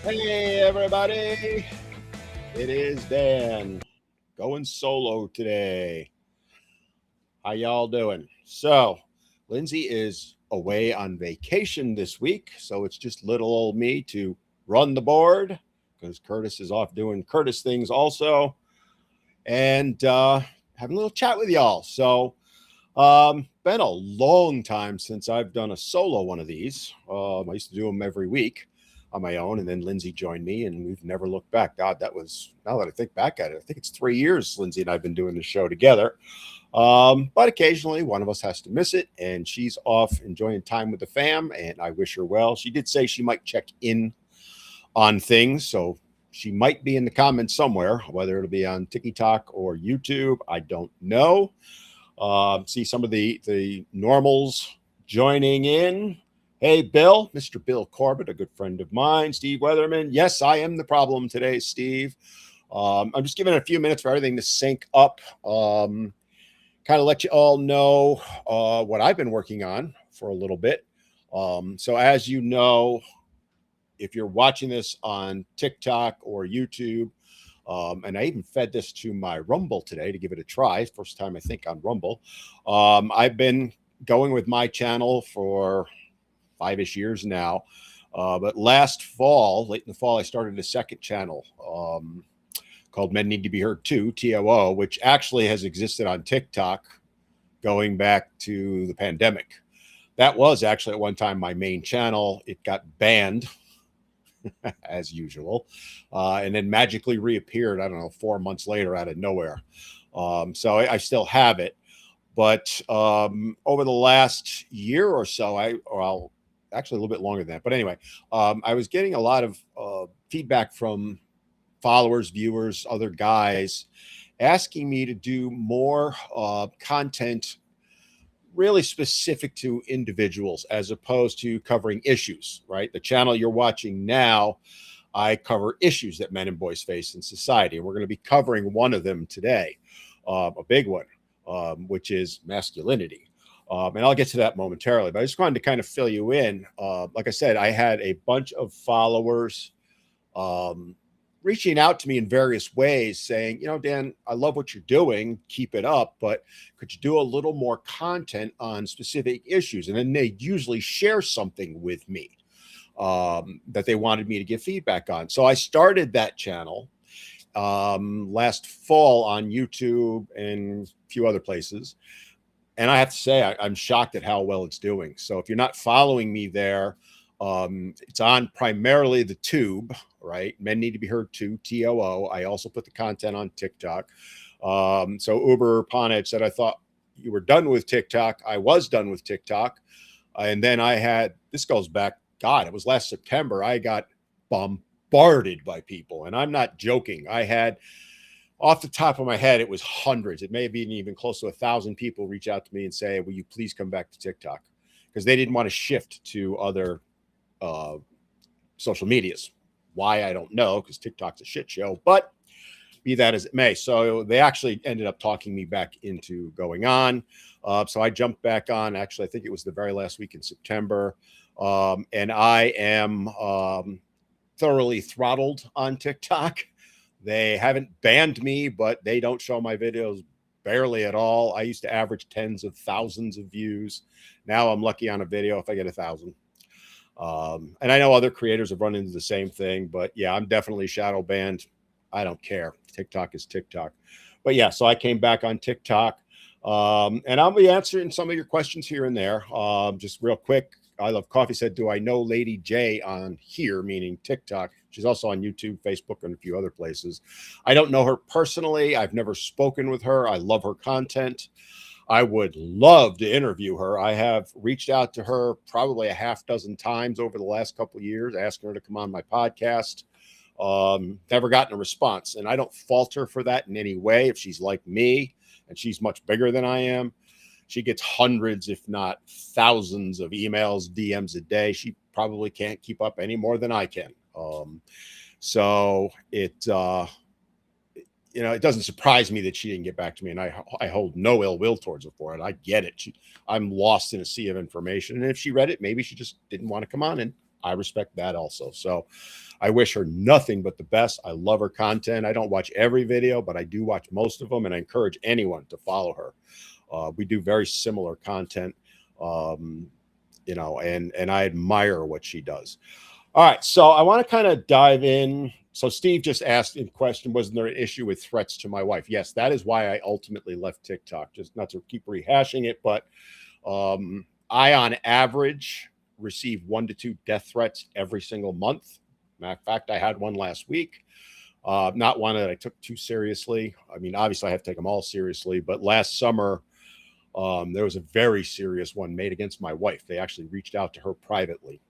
Hey, everybody. It is Dan going solo today. How y'all doing? So, Lindsay is away on vacation this week. So, it's just little old me to run the board because Curtis is off doing Curtis things also and having a little chat with y'all. So, been a long time since I've done a solo one of these. I used to do them every week on my own, and then Lindsay joined me, and we've never looked back. God, that was, now that I think back at it, I think it's 3 years Lindsay and I've been doing this show together. But occasionally one of us has to miss it, and she's off enjoying time with the fam, and I wish her well. She did say she might check in on things, so she might be in the comments somewhere, whether it'll be on TikTok or YouTube. I don't know. See some of the normals joining in. Hey, Bill, Mr. Bill Corbett, a good friend of mine. Steve Weatherman. Yes, I am the problem today, Steve. I'm just giving it a few minutes for everything to sync up. Kind of let you all know what I've been working on for a little bit. So, as you know, if you're watching this on TikTok or YouTube, and I even fed this to my Rumble today to give it a try. First time I think on Rumble. I've been going with my channel for 5-ish years now. But last fall, late in the fall, I started a second channel called Men Need to Be Heard Too, TOO, which actually has existed on TikTok going back to the pandemic. That was actually at one time my main channel. It got banned as usual, and then magically reappeared, I don't know, 4 months later out of nowhere. So I still have it. But over the last year or so, actually a little bit longer than that. But anyway, I was getting a lot of feedback from followers, viewers, other guys asking me to do more content really specific to individuals as opposed to covering issues, right? The channel you're watching now, I cover issues that men and boys face in society. And we're going to be covering one of them today, a big one, which is masculinity. And I'll get to that momentarily, but I just wanted to kind of fill you in. Like I said, I had a bunch of followers reaching out to me in various ways saying, Dan, I love what you're doing. Keep it up. But could you do a little more content on specific issues? And then they usually share something with me that they wanted me to give feedback on. So I started that channel last fall on YouTube and a few other places. And I have to say, I'm shocked at how well it's doing. So if you're not following me there, it's on primarily the tube, right? Men Need to Be Heard Too, TOO. I also put the content on TikTok. So Uber Ponage said, I thought you were done with TikTok. I was done with TikTok. And then this goes back, God, it was last September. I got bombarded by people. And I'm not joking. I had, off the top of my head, it was hundreds. It may have been even close to 1,000 people reach out to me and say, will you please come back to TikTok? Because they didn't want to shift to other social medias. Why, I don't know, because TikTok's a shit show, but be that as it may. So they actually ended up talking me back into going on. So I jumped back on. Actually, I think it was the very last week in September. And I am thoroughly throttled on TikTok. They haven't banned me, but they don't show my videos barely at all. I used to average tens of thousands of views. Now I'm lucky on a video if I get 1,000. And I know other creators have run into the same thing, but yeah, I'm definitely shadow banned. I don't care. TikTok is TikTok. But yeah, so I came back on TikTok, and I'll be answering some of your questions here and there. Just real quick, I Love Coffee said, do I know Lady J on here, meaning TikTok? She's also on YouTube, Facebook, and a few other places. I don't know her personally. I've never spoken with her. I love her content. I would love to interview her. I have reached out to her probably a half dozen times over the last couple of years, asking her to come on my podcast. Never gotten a response. And I don't fault her for that in any way. If she's like me and she's much bigger than I am, she gets hundreds, if not thousands of emails, DMs a day. She probably can't keep up any more than I can. So it doesn't surprise me that she didn't get back to me, and I hold no ill will towards her for it. I get it. I'm lost in a sea of information, and if she read it, maybe she just didn't want to come on, and I respect that also. So I wish her nothing but the best. I love her content. I don't watch every video, but I do watch most of them, and I encourage anyone to follow her. We do very similar content, um, and I admire what she does. All right, so I want to kind of dive in. So Steve just asked in question, wasn't there an issue with threats to my wife? Yes, that is why I ultimately left TikTok. Just not to keep rehashing it, but I, on average, receive 1 to 2 death threats every single month. Matter of fact, I had one last week. Not one that I took too seriously. I mean, obviously, I have to take them all seriously. But last summer, there was a very serious one made against my wife. They actually reached out to her privately.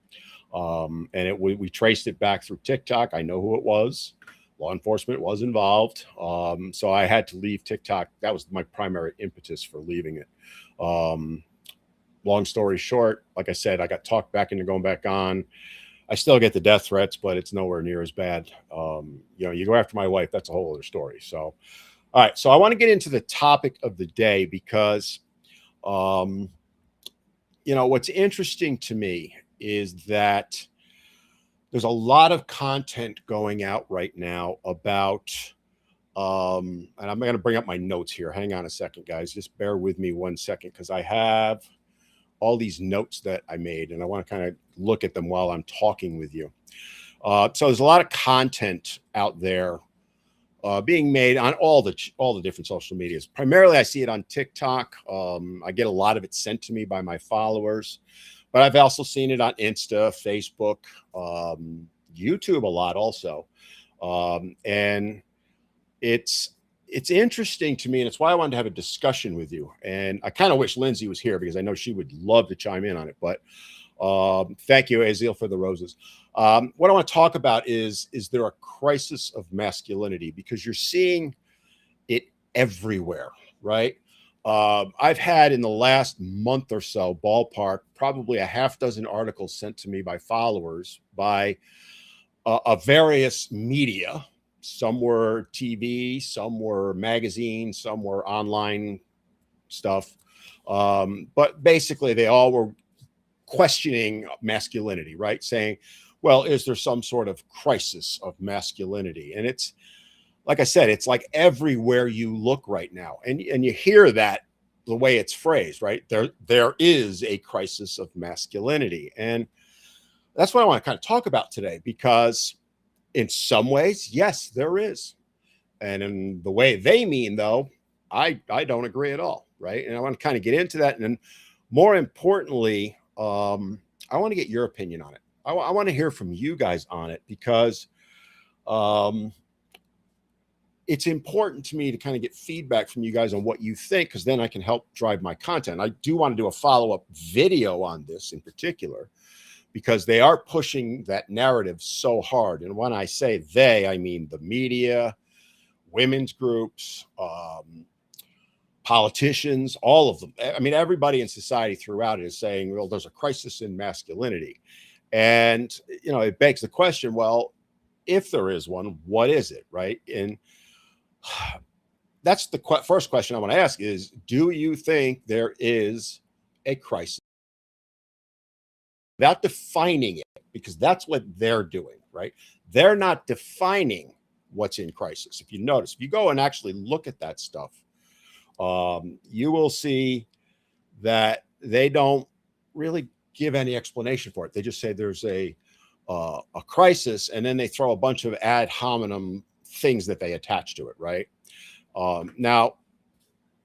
And we traced it back through TikTok. I know who it was. Law enforcement was involved. So I had to leave TikTok. That was my primary impetus for leaving it. Long story short, like I said, I got talked back into going back on. I still get the death threats, but it's nowhere near as bad. You go after my wife, that's a whole other story. So, all right. So I want to get into the topic of the day because, what's interesting to me is that there's a lot of content going out right now about, and I'm going to bring up my notes here. Hang on a second, guys. Just bear with me 1 second because I have all these notes that I made and I want to kind of look at them while I'm talking with you. So there's a lot of content out there being made on all the different social medias. Primarily, I see it on TikTok. I get a lot of it sent to me by my followers, but I've also seen it on Insta, Facebook, YouTube a lot also. And it's interesting to me, and it's why I wanted to have a discussion with you. And I kind of wish Lindsay was here because I know she would love to chime in on it. But thank you, Azil, for the roses. What I want to talk about is there a crisis of masculinity? Because you're seeing it everywhere, right? I've had in the last month or so, ballpark, probably a half dozen articles sent to me by followers by various media. Some were TV, some were magazines, some were online stuff. But basically, they all were questioning masculinity, right? Saying, well, is there some sort of crisis of masculinity? And it's, like I said, it's like everywhere you look right now. And you hear that the way it's phrased, right? There is a crisis of masculinity. And that's what I want to kind of talk about today, because in some ways, yes, there is. And in the way they mean, though, I don't agree at all, right? And I want to kind of get into that. And then more importantly, I want to get your opinion on it. I want to hear from you guys on it because it's important to me to kind of get feedback from you guys on what you think, because then I can help drive my content. I do want to do a follow-up video on this in particular, because they are pushing that narrative so hard. And when I say they, I mean the media, women's groups, politicians, all of them. I mean, everybody in society throughout it is saying, well, there's a crisis in masculinity. And, it begs the question, well, if there is one, what is it, right? And that's the first question I want to ask is, do you think there is a crisis? Without defining it, because that's what they're doing, right? They're not defining what's in crisis. If you notice, if you go and actually look at that stuff, you will see that they don't really give any explanation for it. They just say there's a crisis, and then they throw a bunch of ad hominem things that they attach to it, right? Now,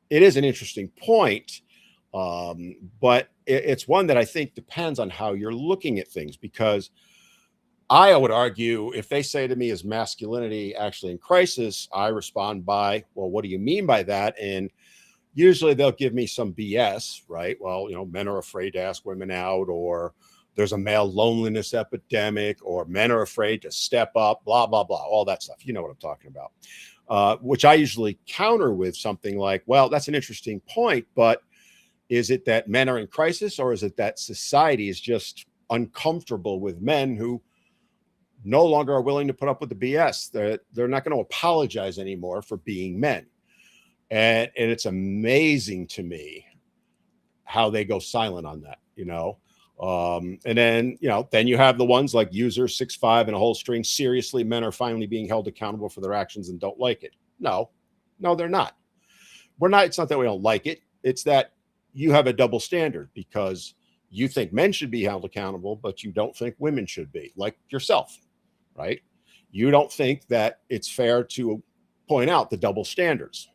it is an interesting point, but it's one that I think depends on how you're looking at things, because I would argue if they say to me, is masculinity actually in crisis? I respond by, well, what do you mean by that? And usually they'll give me some BS, right? Well, men are afraid to ask women out, or there's a male loneliness epidemic, or men are afraid to step up, blah, blah, blah, all that stuff. You know what I'm talking about, which I usually counter with something like, well, that's an interesting point, but is it that men are in crisis, or is it that society is just uncomfortable with men who no longer are willing to put up with the BS? They're not going to apologize anymore for being men. And it's amazing to me how they go silent on that. And then, then you have the ones like user 6'5" and a whole string. Seriously, men are finally being held accountable for their actions and don't like it. No, they're not. We're not. It's not that we don't like it. It's that you have a double standard because you think men should be held accountable, but you don't think women should be, like yourself, right? You don't think that it's fair to point out the double standards.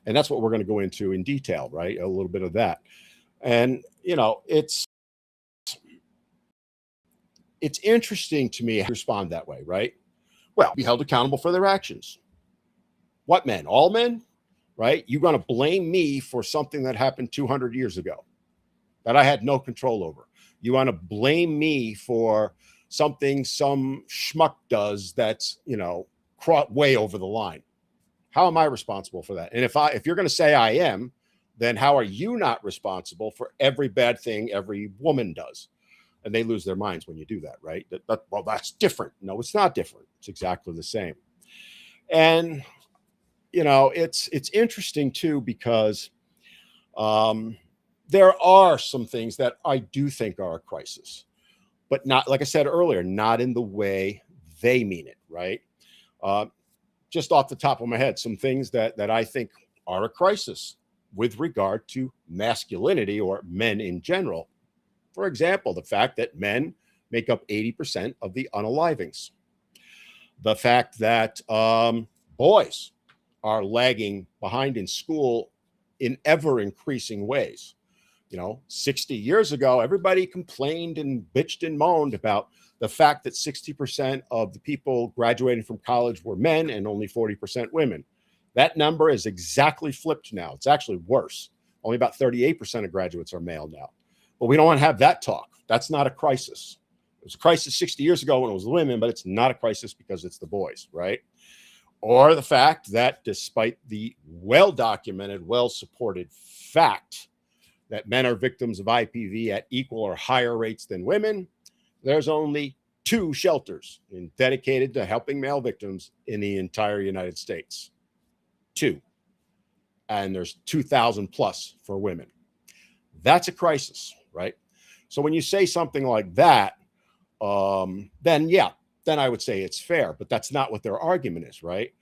And that's what we're going to go into in detail, right? A little bit of that. And, it's interesting to me how you respond that way, right? Well, be held accountable for their actions. What men? All men? Right? You're going to blame me for something that happened 200 years ago that I had no control over. You want to blame me for something some schmuck does that's, way over the line. How am I responsible for that? And if you're going to say I am, then how are you not responsible for every bad thing every woman does? And they lose their minds when you do that, right? Well, that's different. No, it's not different. It's exactly the same. And it's interesting too because there are some things that I do think are a crisis, but not, like I said earlier, not in the way they mean it, right? Just off the top of my head, some things that I think are a crisis with regard to masculinity or men in general. For example, the fact that men make up 80% of the unalivings. The fact that boys are lagging behind in school in ever increasing ways. 60 years ago, everybody complained and bitched and moaned about the fact that 60% of the people graduating from college were men and only 40% women. That number is exactly flipped now. It's actually worse. Only about 38% of graduates are male now. But we don't want to have that talk. That's not a crisis. It was a crisis 60 years ago when it was the women, but it's not a crisis because it's the boys, right? Or the fact that despite the well-documented, well-supported fact that men are victims of IPV at equal or higher rates than women, there's only 2 shelters dedicated to helping male victims in the entire United States. 2. And there's 2,000 plus for women. That's a crisis, right? So when you say something like that, then I would say it's fair, but that's not what their argument is, right?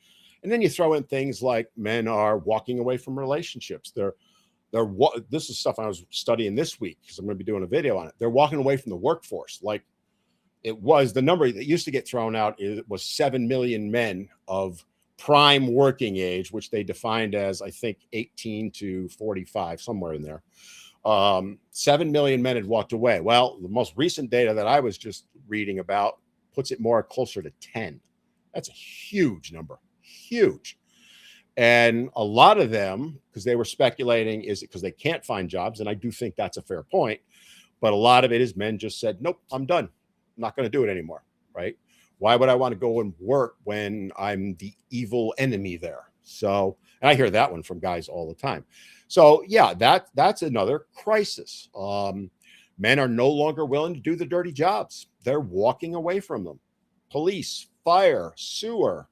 And then you throw in things like men are walking away from relationships. This is stuff I was studying this week because I'm going to be doing a video on it. They're walking away from the workforce. Like it was the number that used to get thrown out. It was 7 million men of prime working age, which they defined as, I think, 18 to 45, somewhere in there. 7 million men had walked away. Well, the most recent data that I was just reading about puts it more closer to 10. That's a huge number. Huge. And a lot of them, because they were speculating, is it because they can't find jobs? And I do think that's a fair point. But a lot of it is men just said, nope, I'm done. I'm not going to do it anymore. Right? Why would I want to go and work when I'm the evil enemy there? So, and I hear that one from guys all the time. So yeah, that's another crisis. Men are no longer willing to do the dirty jobs. They're walking away from them. Police, fire, sewer,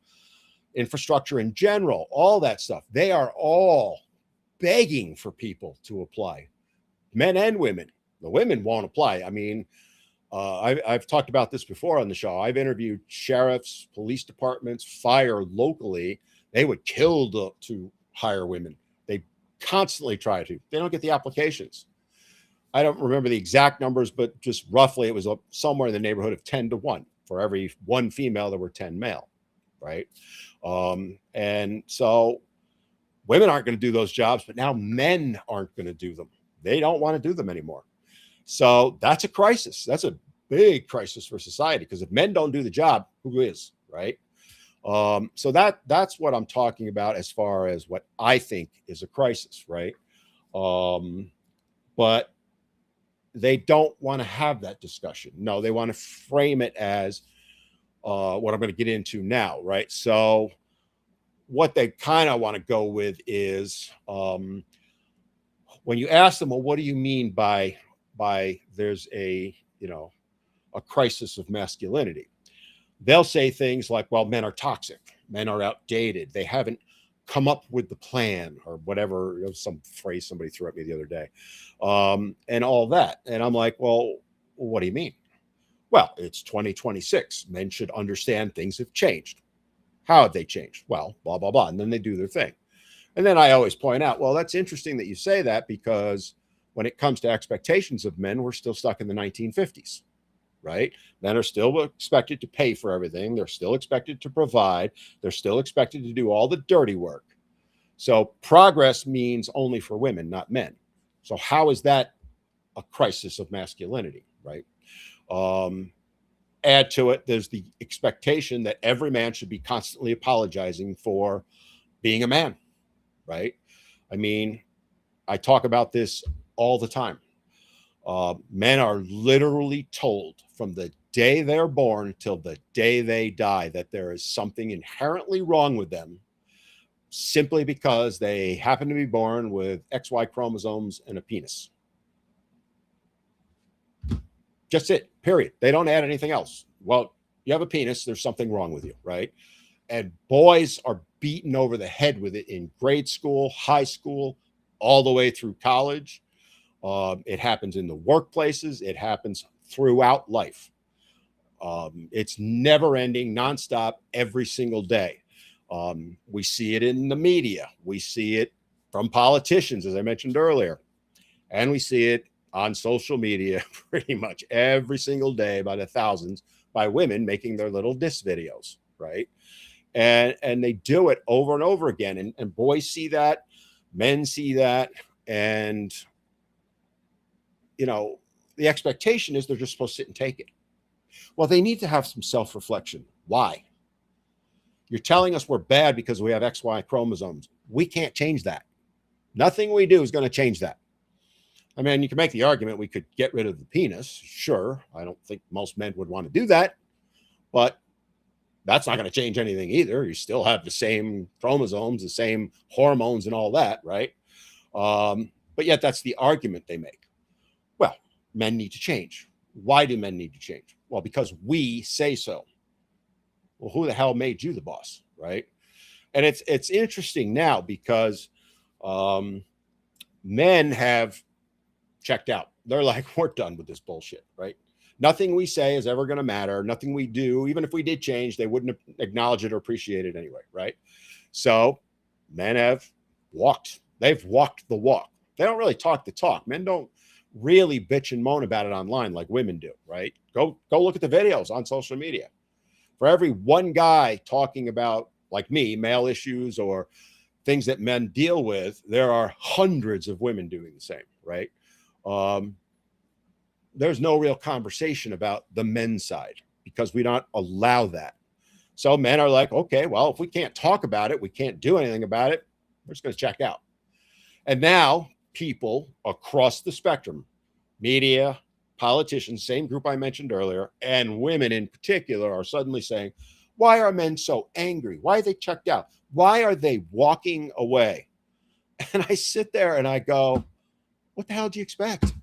infrastructure in general, all that stuff. They are all begging for people to apply, men and women. The women won't apply. I mean, I've talked about this before on the show. I've interviewed sheriffs, police departments, fire locally. They would kill to hire women. They constantly try to. They don't get the applications. I don't remember the exact numbers, but just roughly it was somewhere in the neighborhood of 10 to 1. For every 1 female, there were 10 male, right? And so women aren't going to do those jobs, but now men aren't going to do them. They don't want to do them anymore. So that's a crisis. That's a big crisis for society, because if men don't do the job, who is, right? So that's what I'm talking about as far as what I think is a crisis, right? But they don't want to have that discussion. No, they want to frame it as what I'm going to get into now, right? So what they kind of want to go with is when you ask them, well, what do you mean by there's a crisis of masculinity? They'll say things like, well, men are toxic, men are outdated, they haven't come up with the plan, or whatever, some phrase somebody threw at me the other day, and all that. And I'm like, well, Well, what do you mean? Well, it's 2026. Men should understand things have changed. How have they changed? Well, blah, blah, blah. And then they do their thing. And then I always point out, well, that's interesting that you say that, because when it comes to expectations of men, we're still stuck in the 1950s, right? Men are still expected to pay for everything. They're still expected to provide. They're still expected to do all the dirty work. So progress means only for women, not men. So how is that a crisis of masculinity, right? Add to it, there's the expectation that every man should be constantly apologizing for being a man, right? I mean, I talk about this all the time. Men are literally told from the day they're born till the day they die that there is something inherently wrong with them, simply because they happen to be born with XY chromosomes and a penis. Just it, period. They don't add anything else. Well, you have a penis, there's something wrong with you, right? And boys are beaten over the head with it in grade school, high school, all the way through college. It happens in the workplaces. It happens throughout life. It's never ending, nonstop, every single day. We see it in the media. We see it from politicians, as I mentioned earlier. And we see it on social media pretty much every single day by the thousands, by women making their little diss videos, right? And they do it over and over again. And boys see that, men see that, and the expectation is they're just supposed to sit and take it. Well, they need to have some self-reflection. Why? You're telling us we're bad because we have XY chromosomes. We can't change that. Nothing we do is going to change that. I mean, you can make the argument we could get rid of the penis. Sure. I don't think most men would want to do that, but that's not going to change anything either. You still have the same chromosomes, the same hormones and all that, right? But yet that's the argument they make. Well, men need to change. Why do men need to change? Well, because we say so. Well, who the hell made you the boss, right? And it's interesting now because men have checked out. They're like, we're done with this bullshit, right? Nothing we say is ever going to matter. Nothing we do, even if we did change, they wouldn't acknowledge it or appreciate it anyway, right? So men have walked. They've walked the walk. They don't really talk the talk. Men don't really bitch and moan about it online like women do, right? Go look at the videos on social media. For every one guy talking about, like me, male issues or things that men deal with, there are hundreds of women doing the same, right? There's no real conversation about the men's side because we don't allow that. So men are like, okay, well, if we can't talk about it, we can't do anything about it, we're just going to check out. And now people across the spectrum, media, politicians, same group I mentioned earlier, and women in particular are suddenly saying, why are men so angry? Why are they checked out? Why are they walking away? And I sit there and I go, what the hell do you expect?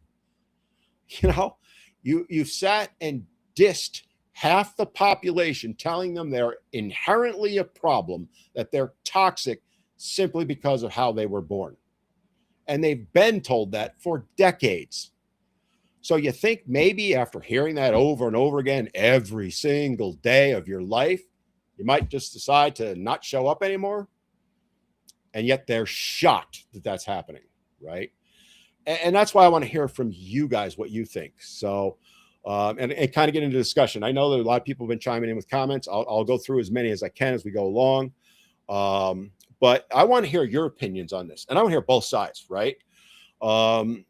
You've sat and dissed half the population, telling them they're inherently a problem, that they're toxic simply because of how they were born. And they've been told that for decades. So you think maybe after hearing that over and over again every single day of your life, you might just decide to not show up anymore? And yet they're shocked that that's happening, right? And that's why I want to hear from you guys what you think. So, and kind of get into discussion. I know that a lot of people have been chiming in with comments. I'll go through as many as I can as we go along. But I want to hear your opinions on this. And I want to hear both sides, right? I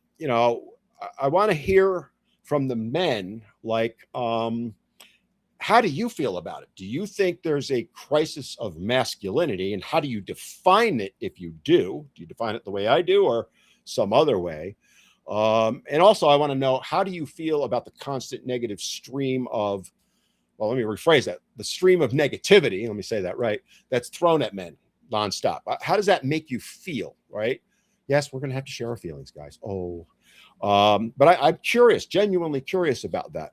want to hear from the men, like, how do you feel about it? Do you think there's a crisis of masculinity? And how do you define it if you do? Do you define it the way I do or some other way? And also, I want to know, how do you feel about the constant negative stream of, well, let me rephrase that, the stream of negativity, let me say that right, that's thrown at men nonstop? How does that make you feel, right? Yes, we're going to have to share our feelings, guys. But I'm curious, genuinely curious about that.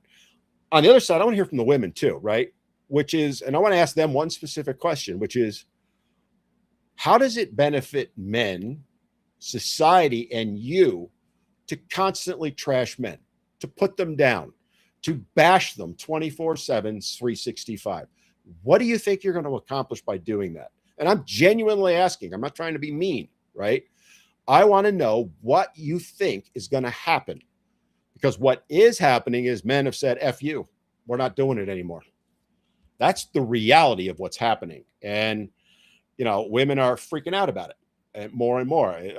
On the other side, I want to hear from the women too, right? Which is, and I want to ask them one specific question, which is, how does it benefit men, society, and you to constantly trash men, to put them down, to bash them 24/7, 365. What do you think you're going to accomplish by doing that? And I'm genuinely asking. I'm not trying to be mean, right? I want to know what you think is going to happen, because what is happening is men have said, F you, we're not doing it anymore. That's the reality of what's happening. And, women are freaking out about it and more.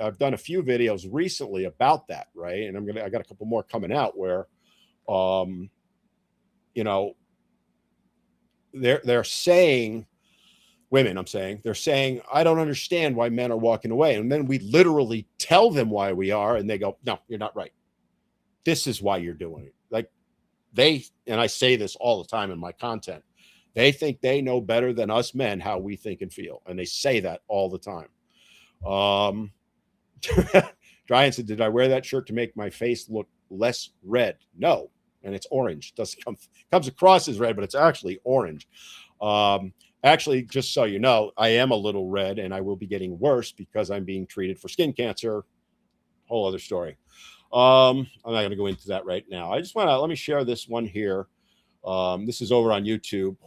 I've done a few videos recently about that, right? And I got a couple more coming out where, you know, they're saying, women, they're saying, I don't understand why men are walking away. And then we literally tell them why we are, and they go, no, you're not right. This is why you're doing it. Like and I say this all the time in my content, they think they know better than us men how we think and feel. And they say that all the time. Brian said, did I wear that shirt to make my face look less red? No. And it's orange. Comes across as red, but it's actually orange. Actually, just so you know, I am a little red, and I will be getting worse because I'm being treated for skin cancer. Whole other story. I'm not going to go into that right now. I just want to, let me share this one here. This is over on YouTube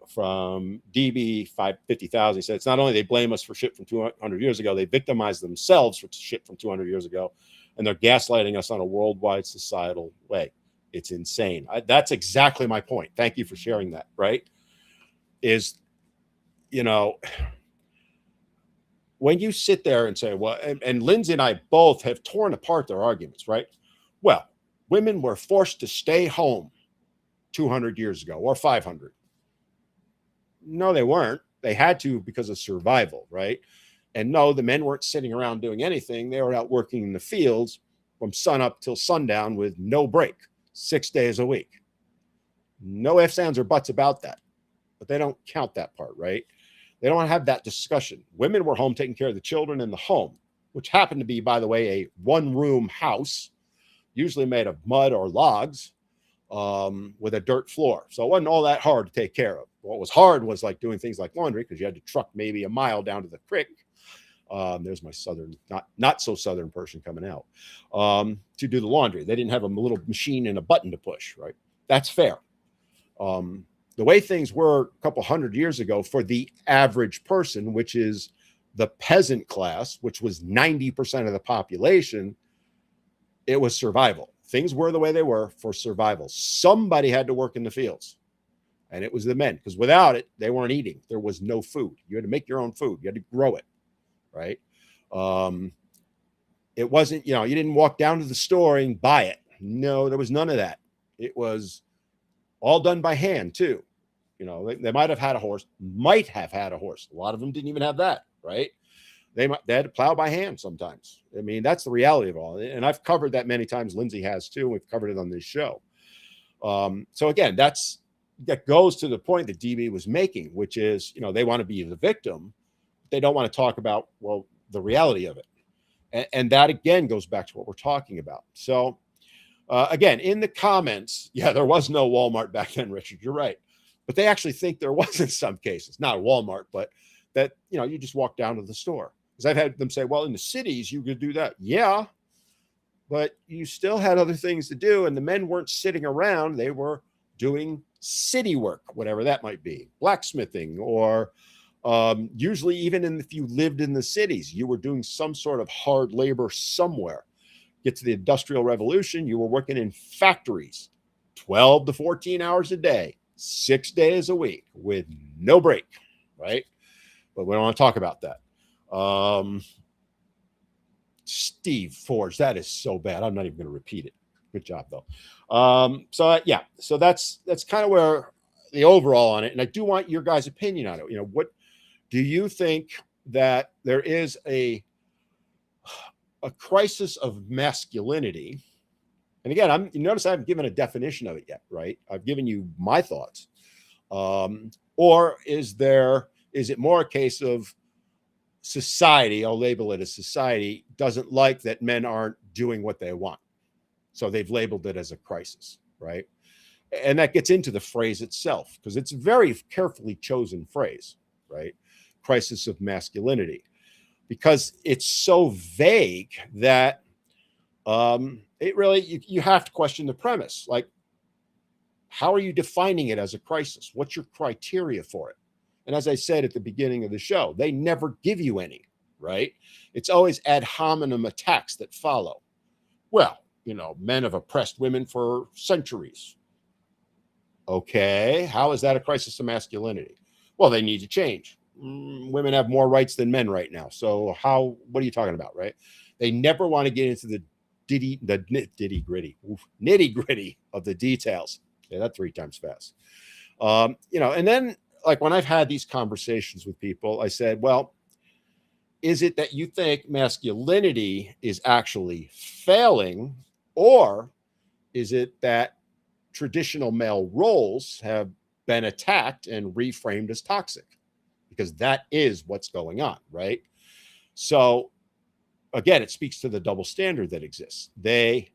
from DB50,000. He said, it's not only they blame us for shit from 200 years ago, they victimize themselves for shit from 200 years ago, and they're gaslighting us on a worldwide societal way. It's insane. That's exactly my point. Thank you for sharing that, right? Is, when you sit there and say, well, and Lindsay and I both have torn apart their arguments, right? Well, women were forced to stay home 200 years ago or 500. No, they weren't. They had to because of survival, right? And no, the men weren't sitting around doing anything. They were out working in the fields from sun up till sundown with no break, 6 days a week. No ifs, ands, or buts about that. But they don't count that part, right? They don't have that discussion. Women were home taking care of the children in the home, which happened to be, by the way, a one-room house, usually made of mud or logs, with a dirt floor. So it wasn't all that hard to take care of. What was hard was like doing things like laundry, because you had to truck maybe a mile down to the creek. There's my southern, not so southern person coming out, to do the laundry. They didn't have a little machine and a button to push, right? That's fair. The way things were a couple hundred years ago for the average person, which is the peasant class, which was 90% of the population, it was survival. Things were the way they were for survival. Somebody had to work in the fields, and it was the men, because without it, they weren't eating. There was no food. You had to make your own food. You had to grow it, right? It wasn't, you didn't walk down to the store and buy it. No, there was none of that. It was all done by hand too. They might have had a horse. A lot of them didn't even have that, right? They had to plow by hand sometimes. I mean, that's the reality of it all. And I've covered that many times. Lindsay has too. We've covered it on this show. So again, that goes to the point that DB was making, which is, they want to be the victim. They don't want to talk about, the reality of it. And that again goes back to what we're talking about. So again, in the comments, there was no Walmart back then, Richard. You're right. But they actually think there was in some cases, not a Walmart, but that, you just walk down to the store. Because I've had them say, well, in the cities, you could do that. Yeah, but you still had other things to do. And the men weren't sitting around. They were doing city work, whatever that might be, blacksmithing, or usually even if you lived in the cities, you were doing some sort of hard labor somewhere. Get to the Industrial Revolution, you were working in factories 12 to 14 hours a day, 6 days a week with no break, right? But we don't want to talk about that. Steve Forge, that is so bad. I'm not even going to repeat it. Good job, though. So that's kind of where the overall on it. And I do want your guys' opinion on it. What do you think that there is a crisis of masculinity? And again, you notice I haven't given a definition of it yet, right? I've given you my thoughts. Or is it more a case of society, I'll label it as society, doesn't like that men aren't doing what they want. So they've labeled it as a crisis, right? And that gets into the phrase itself, because it's a very carefully chosen phrase, right? Crisis of masculinity, because it's so vague that it really, you have to question the premise. Like, How are you defining it as a crisis? What's your criteria for it? And as I said at the beginning of the show, they never give you any, right? It's always ad hominem attacks that follow. Well, men have oppressed women for centuries. Okay, how is that a crisis of masculinity? Well, they need to change. Women have more rights than men right now. So what are you talking about, right? They never want to get into the nitty gritty of the details. Yeah, that 3 times fast. And then like when I've had these conversations with people, I said, well, is it that you think masculinity is actually failing, or is it that traditional male roles have been attacked and reframed as toxic? Because that is what's going on, right? So again, it speaks to the double standard that exists. They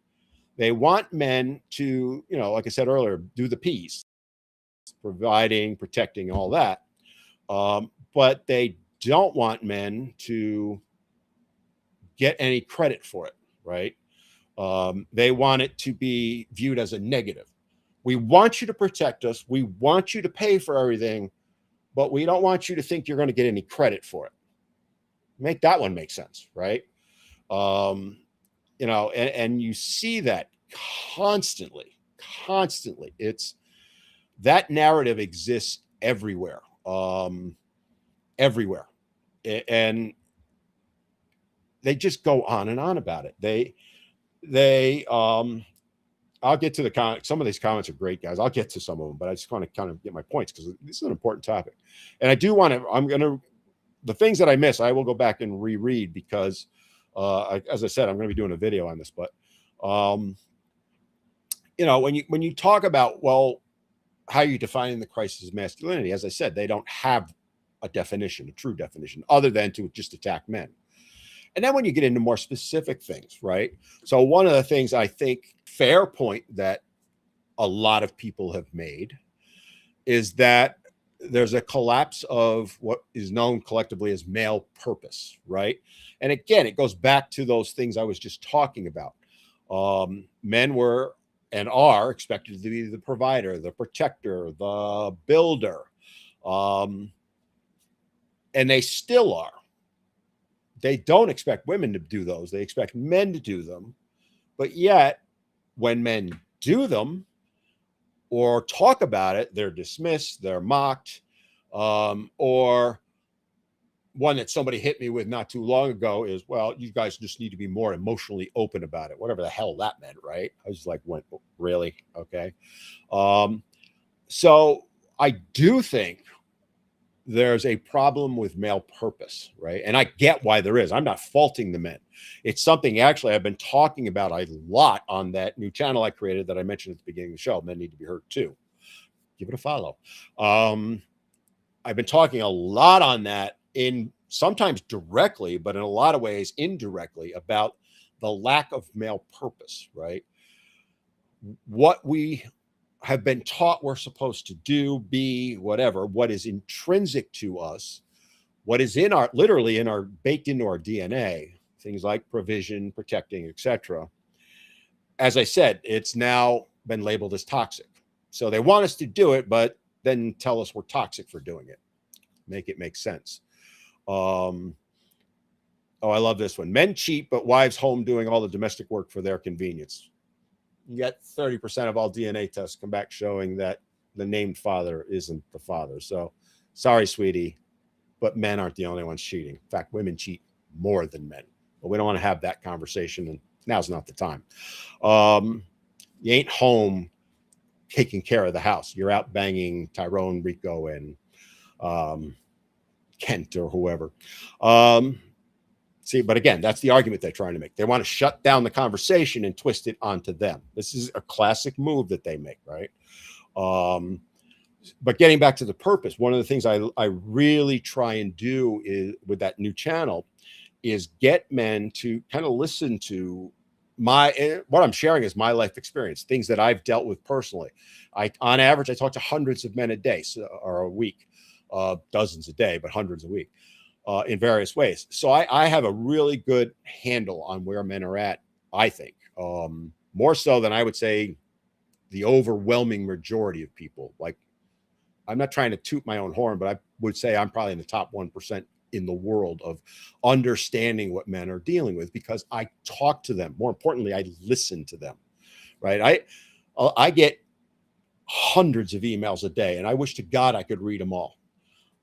want men to, like I said earlier, do the P's, providing, protecting, all that. But they don't want men to get any credit for it, right? They want it to be viewed as a negative. We want you to protect us. We want you to pay for everything, but we don't want you to think you're going to get any credit for it. Make that one make sense, right? And you see that constantly. It's that narrative exists everywhere, everywhere. And they just go on and on about it. I'll get to the comment. Some of these comments are great, guys. I'll get to some of them, but I just want to kind of get my points because this is an important topic. And I do want to, the things that I miss, I will go back and reread because, as I said, I'm going to be doing a video on this. But, when you talk about, well, how are you defining the crisis of masculinity? As I said, they don't have a true definition, other than to just attack men. And then when you get into more specific things, right? So one of the things I think, fair point that a lot of people have made is that there's a collapse of what is known collectively as male purpose, right? And again, it goes back to those things I was just talking about. Men were and are expected to be the provider, the protector, the builder. And they still are. They don't expect women to do those. They expect men to do them. But yet, when men do them or talk about it, they're dismissed, they're mocked. Or one that somebody hit me with not too long ago is, well, you guys just need to be more emotionally open about it. Whatever the hell that meant, right? I was like, really? Okay. So I do think there's a problem with male purpose, right? And I get why there is. I'm not faulting the men. It's something actually I've been talking about a lot on that new channel I created that I mentioned at the beginning of the show. Men Need to Be Heard Too. Give it a follow. I've been talking a lot on that, in sometimes directly, but in a lot of ways indirectly, about the lack of male purpose, right? What we have been taught we're supposed to do, be, whatever, what is intrinsic to us, what is literally baked into our DNA, things like provision, protecting, etc. As I said, it's now been labeled as toxic. So they want us to do it, but then tell us we're toxic for doing it. Make it make sense. I love this one. Men cheat, but wives home doing all the domestic work for their convenience. You get 30% of all DNA tests come back showing that the named father isn't the father. So sorry, sweetie, but men aren't the only ones cheating. In fact, women cheat more than men. But we don't want to have that conversation, and now's not the time. You ain't home taking care of the house. You're out banging Tyrone, Rico, and Kent or whoever. See, but again, that's the argument they're trying to make. They want to shut down the conversation and twist it onto them. This is a classic move that they make, right? But getting back to the purpose, one of the things I really try and do is, with that new channel, is get men to kind of listen to what I'm sharing is my life experience, things that I've dealt with personally. On average, I talk to hundreds of men a day, or a week, dozens a day, but hundreds a week. In various ways. So I have a really good handle on where men are at, I think. More so than I would say the overwhelming majority of people. Like, I'm not trying to toot my own horn, but I would say I'm probably in the top 1% in the world of understanding what men are dealing with, because I talk to them. More importantly, I listen to them, right? I get hundreds of emails a day, and I wish to God I could read them all.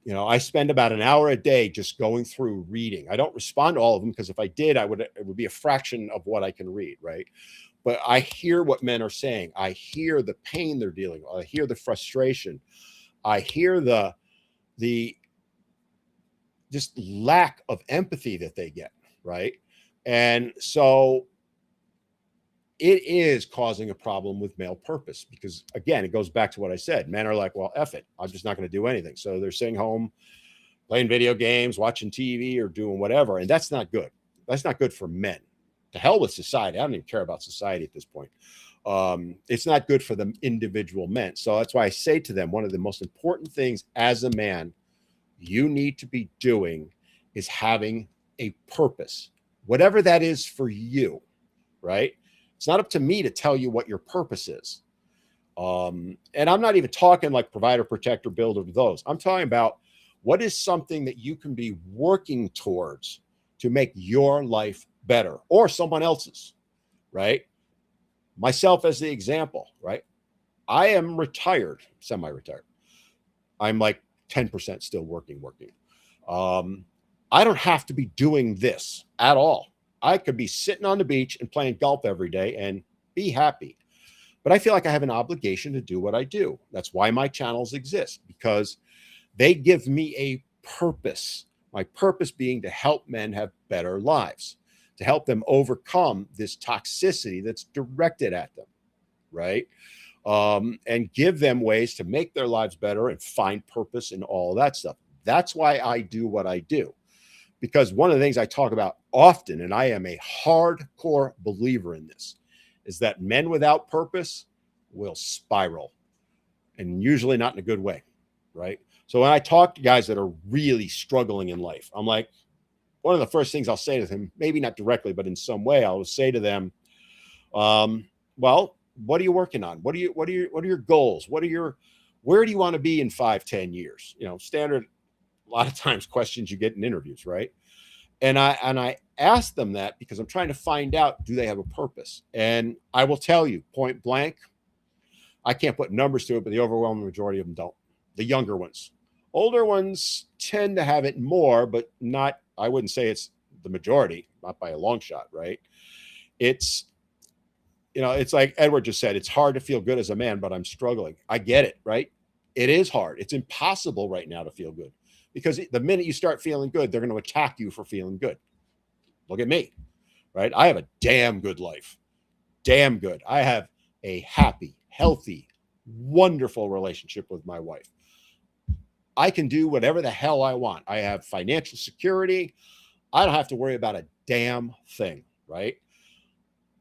You know, I spend about an hour a day just going through reading. I don't respond to all of them, because if I did, it would be a fraction of what I can read, right? But I hear what men are saying. I hear the pain they're dealing with. I hear the frustration. I hear the just lack of empathy that they get, right? And so it is causing a problem with male purpose, because again, it goes back to what I said. Men are like, well, F it, I'm just not going to do anything. So they're sitting home playing video games, watching TV, or doing whatever. And that's not good. That's not good for men. To hell with society. I don't even care about society at this point. It's not good for the individual men. So that's why I say to them, one of the most important things as a man you need to be doing is having a purpose, whatever that is for you, right? It's not up to me to tell you what your purpose is. And I'm not even talking like provider, protector, builder, those. I'm talking about what is something that you can be working towards to make your life better, or someone else's, right? Myself as the example, right? I am retired, semi-retired. I'm like 10% still working. I don't have to be doing this at all. I could be sitting on the beach and playing golf every day and be happy. But I feel like I have an obligation to do what I do. That's why my channels exist, because they give me a purpose. My purpose being to help men have better lives, to help them overcome this toxicity that's directed at them, right? And give them ways to make their lives better and find purpose and all that stuff. That's why I do what I do. Because one of the things I talk about often, and I am a hardcore believer in this, is that men without purpose will spiral, and usually not in a good way, right? So when I talk to guys that are really struggling in life, I'm like, one of the first things I'll say to them, maybe not directly, but in some way, I'll say to them, well, what are you working on? What are your goals? Where do you want to be in 5-10 years? You know, standard, a lot of times questions you get in interviews, right? And I ask them that because I'm trying to find out, do they have a purpose? And I will tell you point blank, I can't put numbers to it, but the overwhelming majority of them don't. The younger ones. Older ones tend to have it more, but not, I wouldn't say it's the majority, not by a long shot, right? It's, you know, it's like Edward just said, it's hard to feel good as a man, but I'm struggling. I get it, right? It is hard. It's impossible right now to feel good, because the minute you start feeling good, they're going to attack you for feeling good. Look at me, right? I have a damn good life. Damn good. I have a happy, healthy, wonderful relationship with my wife. I can do whatever the hell I want. I have financial security. I don't have to worry about a damn thing, right?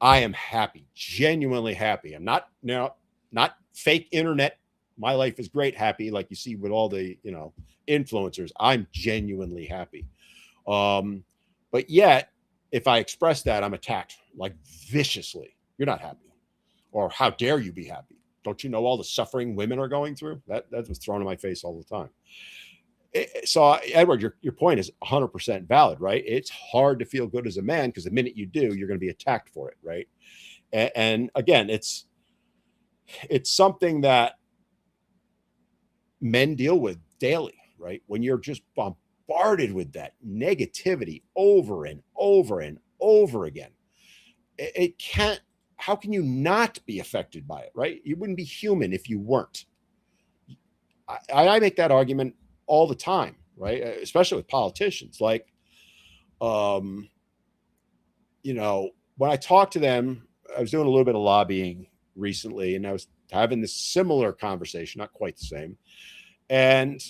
I am happy, genuinely happy. I'm not fake internet. My life is great, happy, like you see with all the, you know, influencers. I'm genuinely happy. But yet, if I express that, I'm attacked like viciously. You're not happy. Or how dare you be happy? Don't you know all the suffering women are going through? That was thrown in my face all the time. So, Edward, your point is 100% valid, right? It's hard to feel good as a man, because the minute you do, you're going to be attacked for it, right? And again, it's something that men deal with daily, right? When you're just bombarded with that negativity over and over and over again, it can't. How can you not be affected by it, right? You wouldn't be human if you weren't. I make that argument all the time, right? Especially with politicians. Like, you know, when I talk to them, I was doing a little bit of lobbying recently, and I was having this similar conversation, not quite the same. And,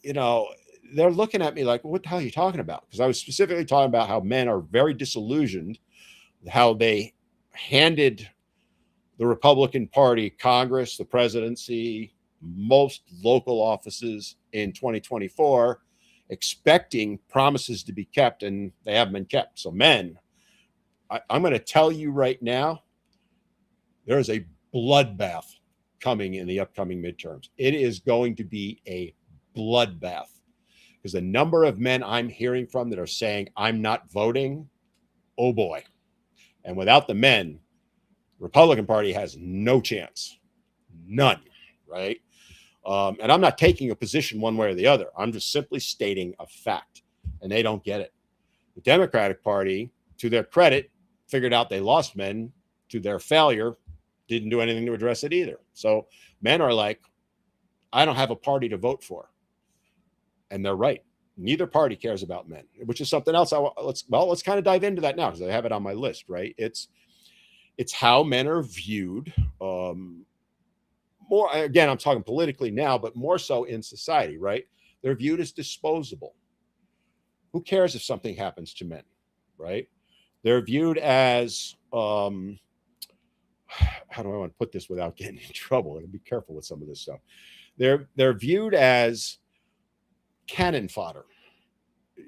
you know, they're looking at me like, what the hell are you talking about? Because I was specifically talking about how men are very disillusioned, how they handed the Republican Party Congress, the presidency, most local offices in 2024, expecting promises to be kept, and they haven't been kept. So men, I'm going to tell you right now, there is a bloodbath coming in the upcoming midterms. It is going to be a bloodbath because the number of men I'm hearing from that are saying, I'm not voting, oh boy. And without the men, Republican Party has no chance. None, right? And I'm not taking a position one way or the other. I'm just simply stating a fact, and they don't get it. The Democratic Party, to their credit, figured out they lost men. To their failure, didn't do anything to address it either. So men are like, I don't have a party to vote for. And they're right. Neither party cares about men, which is something else. Let's kind of dive into that now because I have it on my list, right? It's how men are viewed. More again, I'm talking politically now, but more so in society, right? They're viewed as disposable. Who cares if something happens to men, right? They're viewed as how do I want to put this without getting in trouble? I gotta be careful with some of this stuff. They're viewed as cannon fodder,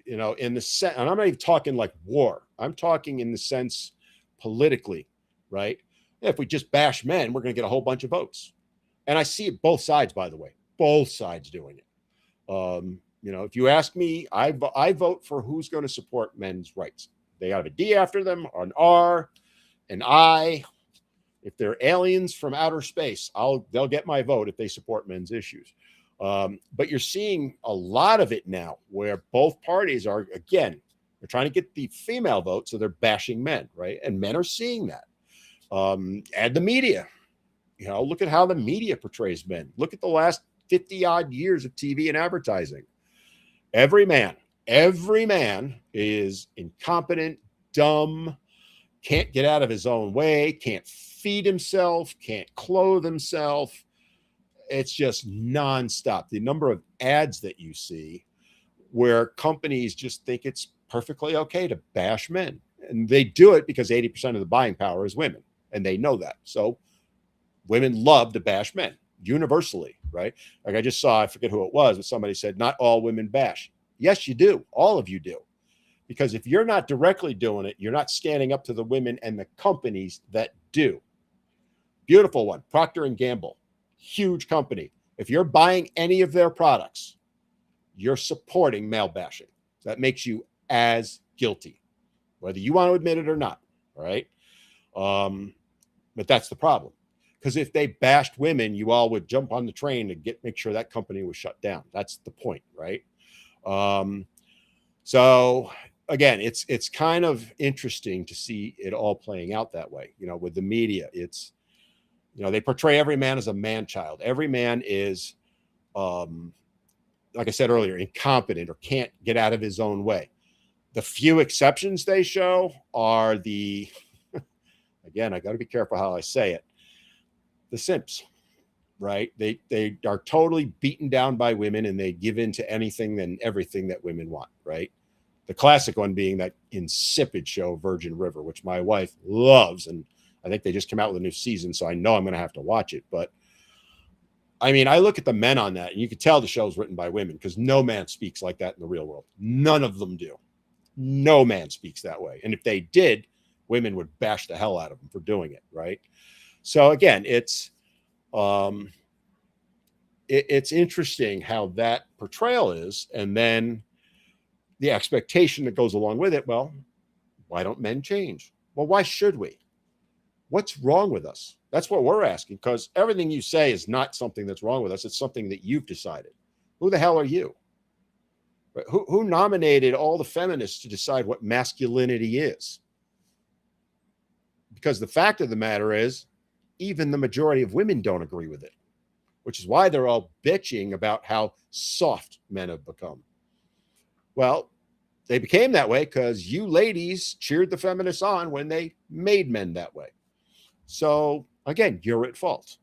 you know, in the sense, and I'm not even talking like war. I'm talking in the sense politically, right? If we just bash men, we're going to get a whole bunch of votes. And I see it both sides, by the way, both sides doing it. You know, if you ask me, I vote for who's going to support men's rights. They have a D after them, an R, an I. If they're aliens from outer space, they'll get my vote if they support men's issues. But you're seeing a lot of it now where both parties are, again, they're trying to get the female vote, so they're bashing men, right? And men are seeing that. And the media, you know, look at how the media portrays men. Look at the last 50 odd years of TV and advertising. Every man is incompetent, dumb, can't get out of his own way, can't feed himself, can't clothe himself. It's just nonstop. The number of ads that you see where companies just think it's perfectly okay to bash men. And they do it because 80% of the buying power is women. And they know that. So women love to bash men universally, right? Like I just saw, I forget who it was, but somebody said, not all women bash. Yes, you do. All of you do. Because if you're not directly doing it, you're not standing up to the women and the companies that do. Beautiful one, Procter & Gamble, huge company. If you're buying any of their products, you're supporting male bashing. That makes you as guilty, whether you want to admit it or not, all right? But that's the problem. Because if they bashed women, you all would jump on the train to make sure that company was shut down. That's the point, right? So again, it's kind of interesting to see it all playing out that way. You know, with the media, it's, you know, they portray every man as a man child. Every man is, like I said earlier, incompetent or can't get out of his own way. The few exceptions they show are the, again, I got to be careful how I say it, the simps, right? They are totally beaten down by women and they give in to anything and everything that women want, right? The classic one being that insipid show, Virgin River, which my wife loves. And I think they just came out with a new season, so I know I'm going to have to watch it. But I mean, I look at the men on that and you can tell the show's written by women because no man speaks like that in the real world. None of them do. No man speaks that way. And if they did, women would bash the hell out of them for doing it, right? So again, it's interesting how that portrayal is, and then the expectation that goes along with it. Well, why don't men change? Well, why should we? What's wrong with us? That's what we're asking, because everything you say is not something that's wrong with us. It's something that you've decided. Who the hell are you? Who nominated all the feminists to decide what masculinity is? Because the fact of the matter is, even the majority of women don't agree with it, which is why they're all bitching about how soft men have become. Well, they became that way because you ladies cheered the feminists on when they made men that way. So again, you're at fault,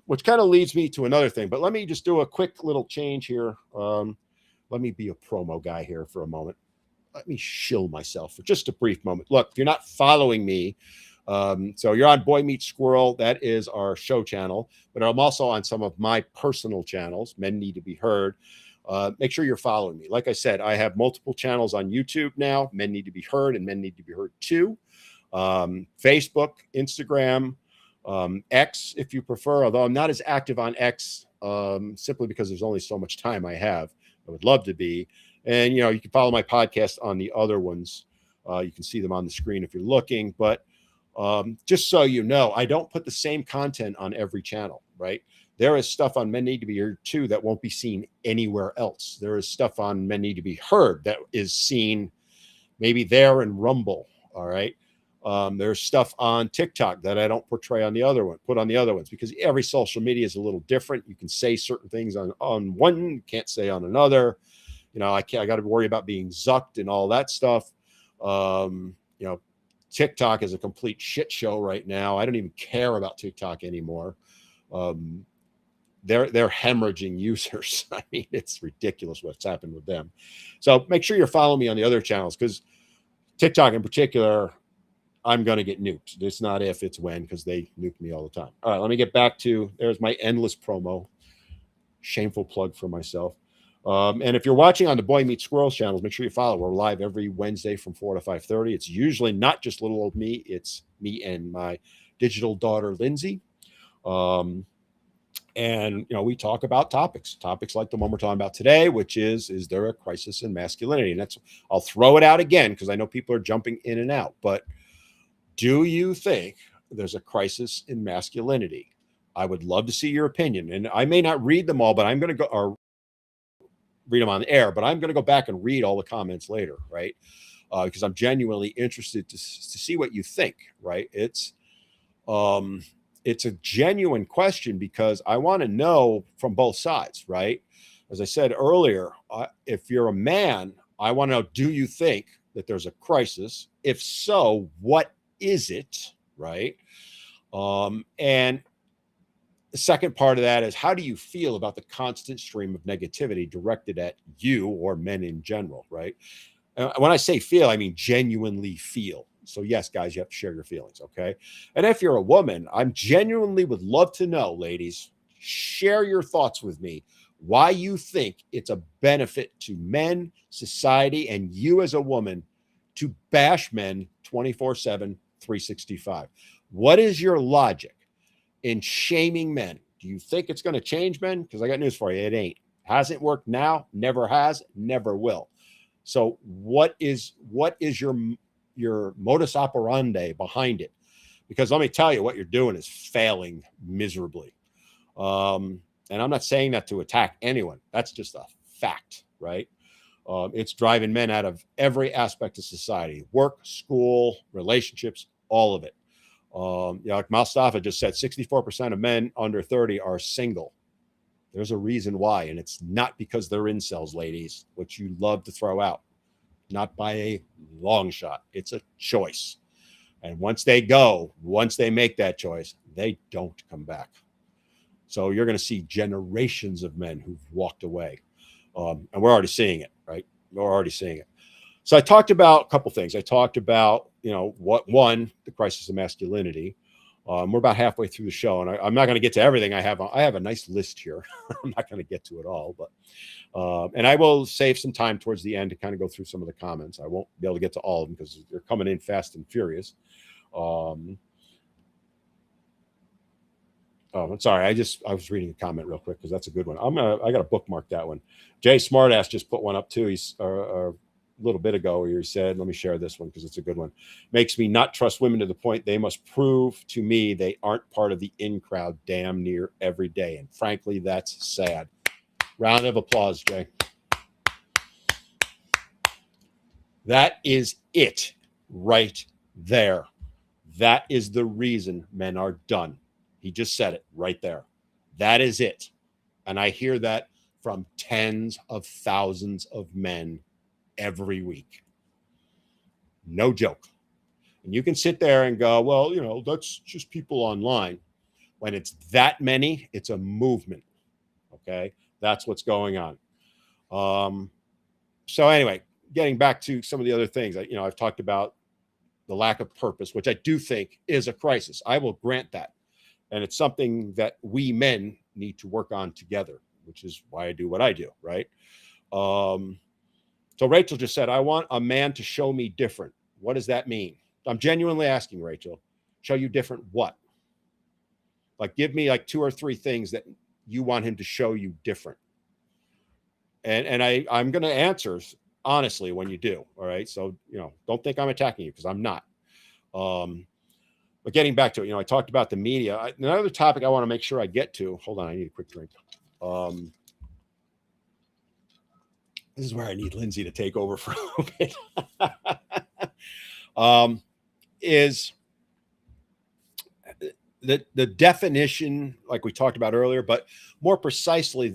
which kind of leads me to another thing. But let me just do a quick little change here. Let me be a promo guy here for a moment. Let me shill myself for just a brief moment. Look, if you're not following me, so you're on Boy Meets Squirrel. That is our show channel. But I'm also on some of my personal channels, Men Need to Be Heard. Make sure you're following me. Like I said, I have multiple channels on YouTube now, Men Need to Be Heard and Men Need to Be Heard 2. Facebook, Instagram, X, if you prefer, although I'm not as active on X, simply because there's only so much time I have. I would love to be. And, you can follow my podcast on the other ones. You can see them on the screen if you're looking. But just so you know, I don't put the same content on every channel, right? There is stuff on Men Need to Be Heard too that won't be seen anywhere else. There is stuff on Men Need to Be Heard that is seen maybe there in Rumble. All right. There's stuff on TikTok that I don't portray on the other one, put on the other ones, because every social media is a little different. You can say certain things on one, you can't say on another. I got to worry about being zucked and all that stuff. TikTok is a complete shit show right now. I don't even care about TikTok anymore. They're hemorrhaging users. I mean, it's ridiculous what's happened with them. So make sure you're following me on the other channels, because TikTok in particular, I'm going to get nuked. It's not if, it's when, because they nuke me all the time. All right, let me get back to, there's my endless promo. Shameful plug for myself. And if you're watching on the Boy Meets Squirrel channels, make sure you follow. We're live every Wednesday from 4 to 5:30. It's usually not just little old me. It's me and my digital daughter, Lindsay. And, we talk about topics like the one we're talking about today, which is there a crisis in masculinity? And I'll throw it out again, because I know people are jumping in and out. But do you think there's a crisis in masculinity? I would love to see your opinion. And I may not read them all, but I'm going to go, or read them on the air, but I'm going to go back and read all the comments later, right? Because I'm genuinely interested to see what you think, right? It's a genuine question, because I want to know from both sides, right? As I said earlier, if you're a man, I want to know, do you think that there's a crisis? If so, what is it, right? And the second part of that is, how do you feel about the constant stream of negativity directed at you or men in general, right? When I say feel, I mean genuinely feel. So yes, guys, you have to share your feelings, okay? And if you're a woman, I'm genuinely would love to know, ladies, share your thoughts with me, why you think it's a benefit to men, society, and you as a woman to bash men 24/7, 365. What is your logic in shaming men? Do you think it's going to change men? Because I got news for you. It ain't. Hasn't worked now, never has, never will. So what is your modus operandi behind it? Because let me tell you, what you're doing is failing miserably. And I'm not saying that to attack anyone. That's just a fact, right? It's driving men out of every aspect of society: work, school, relationships, all of it. Like Malstafa just said, 64% of men under 30 are single. There's a reason why, and it's not because they're incels, ladies, which you love to throw out. Not by a long shot. It's a choice. And once they make that choice, they don't come back. So you're going to see generations of men who've walked away. And we're already seeing it, right? We're already seeing it. So I talked about a couple things. I talked about, the crisis of masculinity. We're about halfway through the show, and I'm not going to get to everything. I have a nice list here. I'm not going to get to it all, but and I will save some time towards the end to kind of go through some of the comments. I won't be able to get to all of them because they're coming in fast and furious. I'm sorry. I was reading a comment real quick because that's a good one. I got to bookmark that one. Jay Smartass just put one up too. He's a little bit ago where he said, let me share this one because it's a good one. Makes me not trust women to the point they must prove to me they aren't part of the in crowd damn near every day. And frankly, that's sad. Round of applause, Jay. That is it right there. That is the reason men are done. He just said it right there. That is it. And I hear that from tens of thousands of men every week. No joke. And you can sit there and go, well, that's just people online. When it's that many, it's a movement. Okay. That's what's going on. So anyway, getting back to some of the other things, I've talked about the lack of purpose, which I do think is a crisis. I will grant that. And it's something that we men need to work on together, which is why I do what I do, right? So Rachel just said, I want a man to show me different. What does that mean? I'm genuinely asking, Rachel. Show you different what? Like, give me like 2 or 3 things that you want him to show you different. And I'm going to answer honestly when you do. All right. So, don't think I'm attacking you, because I'm not. But getting back to it, I talked about the media. Another topic I want to make sure I get to. Hold on. I need a quick drink. This is where I need Lindsay to take over for a little bit. Is the definition, like we talked about earlier, but more precisely,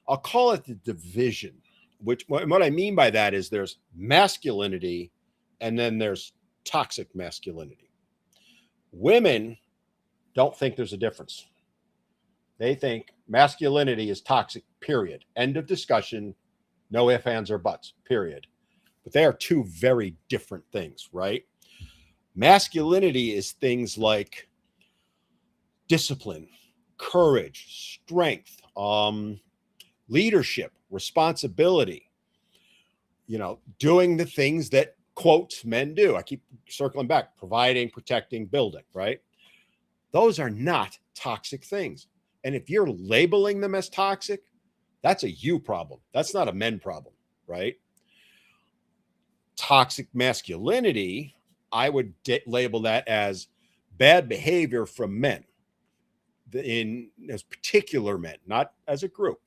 I'll call it the division, which what I mean by that is there's masculinity and then there's toxic masculinity. Women don't think there's a difference. They think masculinity is toxic, period. End of discussion. No ifs, ands, or buts, period. But they are two very different things, right? Masculinity is things like discipline, courage, strength, leadership, responsibility, doing the things that, quotes, men do. I keep circling back: providing, protecting, building, right? Those are not toxic things. And if you're labeling them as toxic, that's a you problem. That's not a men problem, right? Toxic masculinity, I would label that as bad behavior from men, as particular men, not as a group,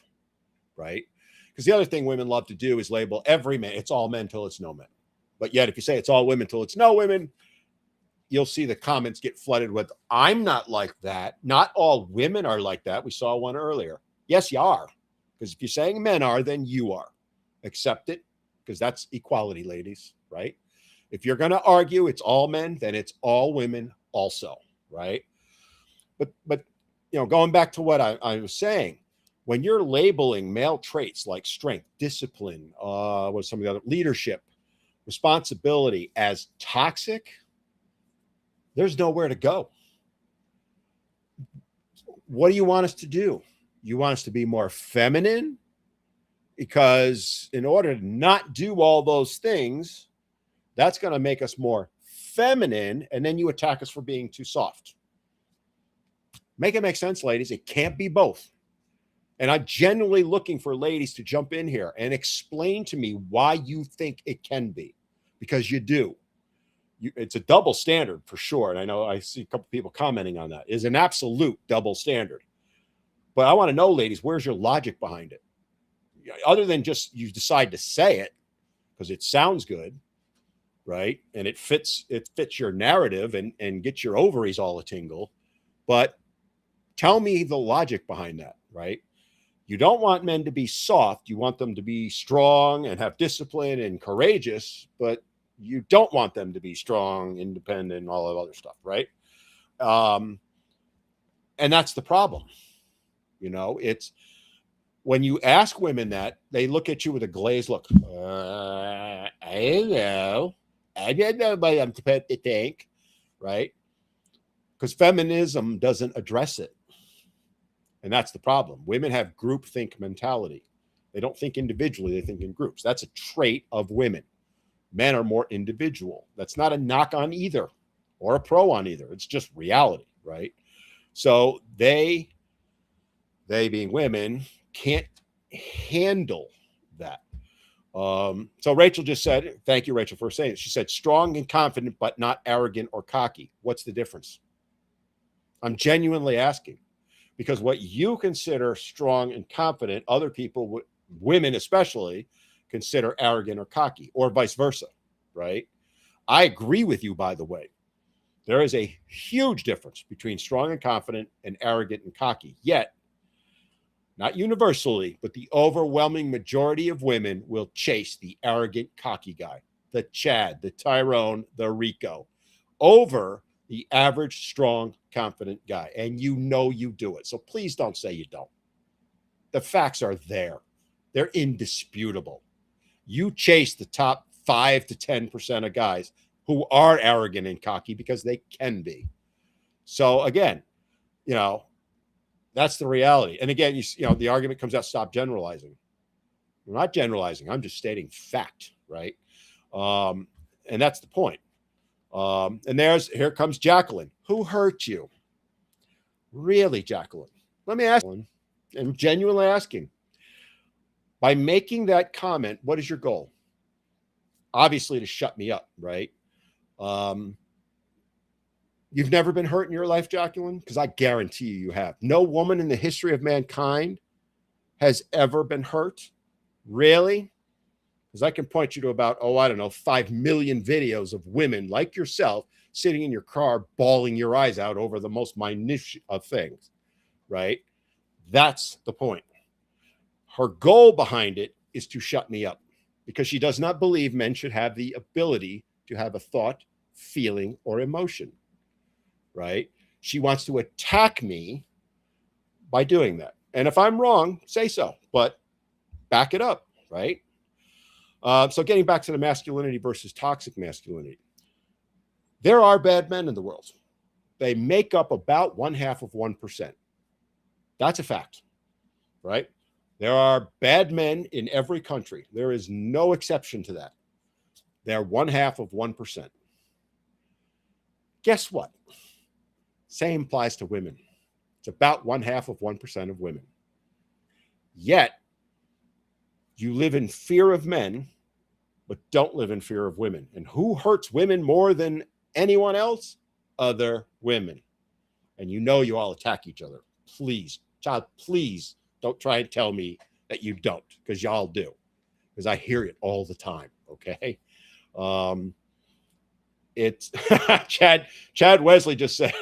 right? Because the other thing women love to do is label every man. It's all men till it's no men. But yet, if you say it's all women till it's no women, you'll see the comments get flooded with, I'm not like that. Not all women are like that. We saw one earlier. Yes, you are. Because if you're saying men are, then you are. Accept it, because that's equality, ladies, right? If you're going to argue it's all men, then it's all women also, right? But going back to what I was saying, when you're labeling male traits like strength, discipline, what some of the other, leadership, responsibility as toxic, there's nowhere to go. What do you want us to do? You want us to be more feminine? Because in order to not do all those things, that's going to make us more feminine, and then you attack us for being too soft. Make it make sense, ladies. It can't be both. And I'm genuinely looking for ladies to jump in here and explain to me why you think it can be, because you do. It's a double standard for sure. And I know I see a couple people commenting on that. It's an absolute double standard. But I want to know, ladies, where's your logic behind it? Other than just you decide to say it because it sounds good, right? And it fits your narrative and gets your ovaries all a tingle. But tell me the logic behind that, right? You don't want men to be soft. You want them to be strong and have discipline and courageous, but you don't want them to be strong, independent, and all that other stuff, right? And that's the problem. It's when you ask women that, they look at you with a glazed look. I don't know. I don't know what I'm supposed to think, right? Because feminism doesn't address it. And that's the problem. Women have groupthink mentality. They don't think individually, they think in groups. That's a trait of women. Men are more individual. That's not a knock on either or a pro on either. It's just reality, right? So they being women, can't handle that. So Rachel just said, thank you, Rachel, for saying it. She said, strong and confident, but not arrogant or cocky. What's the difference? I'm genuinely asking, because what you consider strong and confident, other people, women especially, consider arrogant or cocky, or vice versa, right? I agree with you, by the way. There is a huge difference between strong and confident and arrogant and cocky. Yet, not universally, but the overwhelming majority of women will chase the arrogant, cocky guy, the Chad, the Tyrone, the Rico, over the average, strong, confident guy. And you do it. So please don't say you don't. The facts are there. They're indisputable. You chase the top 5 to 10% of guys who are arrogant and cocky because they can be. So again, that's the reality. And again, the argument comes out, stop generalizing. I'm not generalizing. I'm just stating fact, right? And that's the point. And here comes Jacqueline. Who hurt you? Really, Jacqueline? Let me ask, and genuinely asking, by making that comment, what is your goal? Obviously, to shut me up, right? Um, you've never been hurt in your life, Jacqueline? Because I guarantee you have. No woman in the history of mankind has ever been hurt. Really? Because I can point you to about, I don't know, 5 million videos of women like yourself sitting in your car, bawling your eyes out over the most minutiae of things, right? That's the point. Her goal behind it is to shut me up because she does not believe men should have the ability to have a thought, feeling, or emotion, right? She wants to attack me by doing that. And if I'm wrong, say so, but back it up, right? So getting back to the masculinity versus toxic masculinity, there are bad men in the world. They make up about 0.5%. That's a fact, right? There are bad men in every country. There is no exception to that. They're 0.5%. Guess what? Same applies to women. It's about 0.5% of women. Yet, you live in fear of men, but don't live in fear of women. And who hurts women more than anyone else? Other women. And you know you all attack each other. Please, child, please don't try and tell me that you don't, because y'all do. Because I hear it all the time, okay? It's Chad Wesley just said,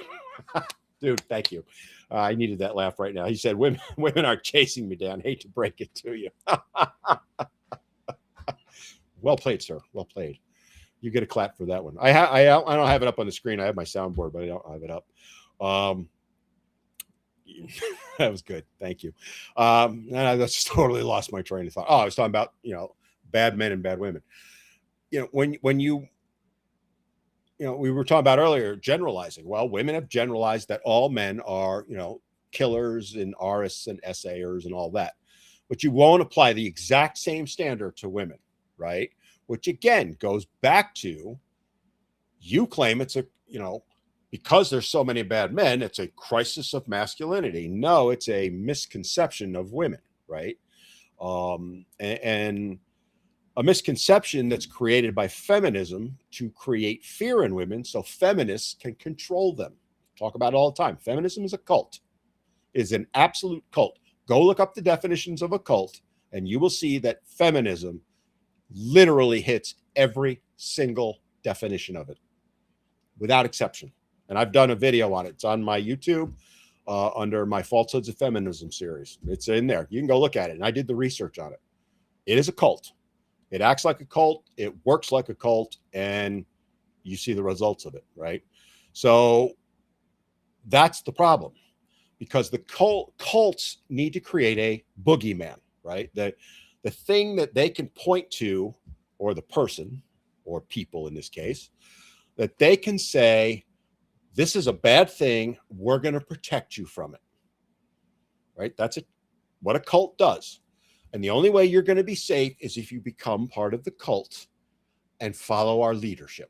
dude, thank you. I needed that laugh right now. He said, women are chasing me down. Hate to break it to you. Well played, sir. Well played. You get a clap for that one. I don't have it up on the screen. I have my soundboard, but I don't have it up. That was good. Thank you. And I just totally lost my train of thought. I was talking about, bad men and bad women. When we were talking about earlier, generalizing. Well, women have generalized that all men are, killers and arists and essayers and all that. But you won't apply the exact same standard to women, right? Which again goes back to, you claim it's a, because there's so many bad men, it's a crisis of masculinity. No, it's a misconception of women, right? And a misconception that's created by feminism to create fear in women so feminists can control them. Talk about it all the time. Feminism is a cult, is an absolute cult. Go look up the definitions of a cult, and you will see that feminism literally hits every single definition of it, without exception. And I've done a video on it. It's on my YouTube under my Falsehoods of Feminism series. It's in there. You can go look at it. And I did the research on it. It is a cult. It acts like a cult. It works like a cult. And you see the results of it, right? So that's the problem. Because the cults need to create a boogeyman, right? The thing that they can point to, or the person, or people in this case, that they can say, this is a bad thing, we're going to protect you from it, right? That's what a cult does. And the only way you're going to be safe is if you become part of the cult and follow our leadership.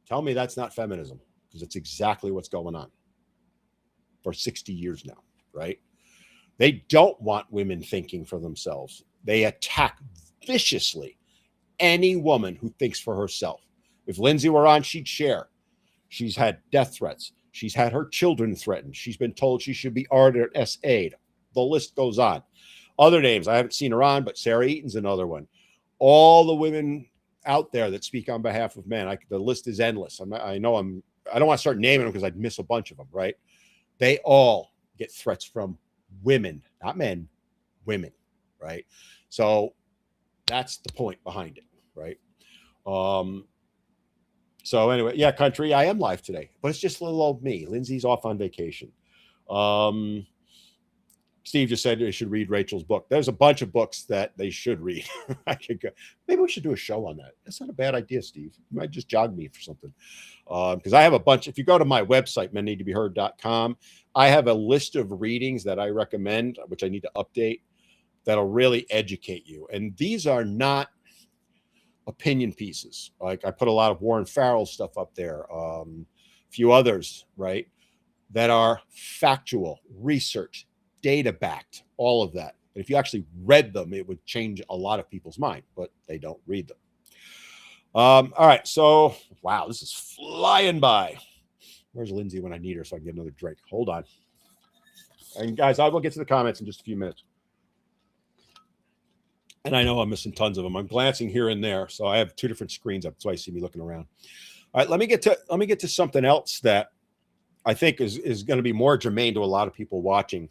Tell me that's not feminism, because it's exactly what's going on for 60 years now, right? They don't want women thinking for themselves. They attack viciously any woman who thinks for herself. If Lindsay were on, she'd share. She's had death threats. She's had her children threatened. She's been told she should be RSA'd. The list goes on. Other names, I haven't seen her on, but Sarah Eaton's another one. All the women out there that speak on behalf of men, the list is endless. I don't want to start naming them because I'd miss a bunch of them, right? They all get threats from women, not men, women, right? So that's the point behind it, right? So anyway, yeah, country, I am live today, but it's just little old me. Lindsay's off on vacation. Steve just said they should read Rachel's book. There's a bunch of books that they should read. I could go. Maybe we should do a show on that. That's not a bad idea, Steve. You might just jog me for something. Because I have a bunch. If you go to my website, menneedtobeheard.com, I have a list of readings that I recommend, which I need to update, that'll really educate you. And these are not opinion pieces. Like I put a lot of Warren Farrell stuff up there, a few others, right? that are factual, research, data backed, all of that. And if you actually read them, it would change a lot of people's mind, but they don't read them. All right. So, wow, this is flying by. Where's Lindsay when I need her so I can get another drink? Hold on. And guys, I will get to the comments in just a few minutes. And I know I'm missing tons of them. I'm glancing here and there. So I have two different screens up. That's why you see me looking around. All right, let me get to something else that I think is going to be more germane to a lot of people watching.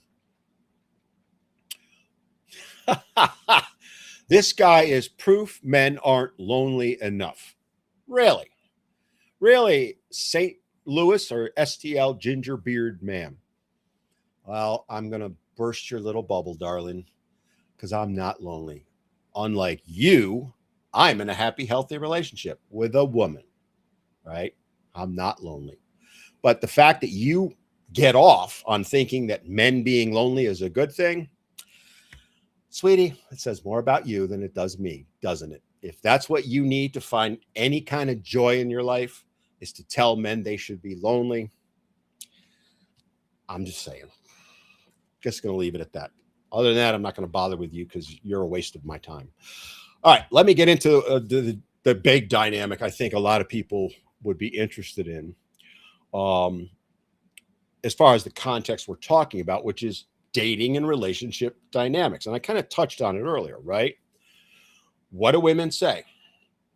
This guy is proof men aren't lonely enough. Really? Really, St. Louis or STL ginger beard man? Well, I'm going to burst your little bubble, darling, because I'm not lonely. Unlike you, I'm in a happy, healthy relationship with a woman, right? I'm not lonely. But the fact that you get off on thinking that men being lonely is a good thing, sweetie, it says more about you than it does me, doesn't it? If that's what you need to find any kind of joy in your life is to tell men they should be lonely, I'm just saying. Just going to leave it at that. Other than that, I'm not going to bother with you because you're a waste of my time. All right, let me get into the big dynamic I think a lot of people would be interested in as far as the context we're talking about, which is dating and relationship dynamics. And I kind of touched on it earlier, right? What do women say?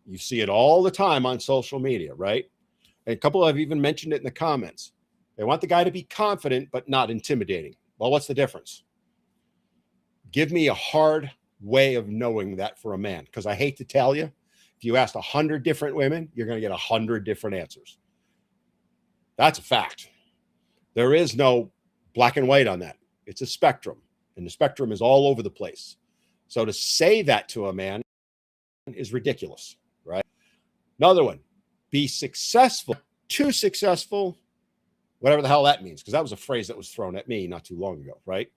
You see it all the time on social media, right? And a couple have even mentioned it in the comments. They want the guy to be confident, but not intimidating. Well, what's the difference? Give me a hard way of knowing that for a man, because I hate to tell you, if you asked 100 different women, you're going to get 100 different answers. That's a fact. There is no black and white on that. It's a spectrum, and the spectrum is all over the place. So to say that to a man is ridiculous, right? Another one, be successful, too successful, whatever the hell that means, because that was a phrase that was thrown at me not too long ago, right?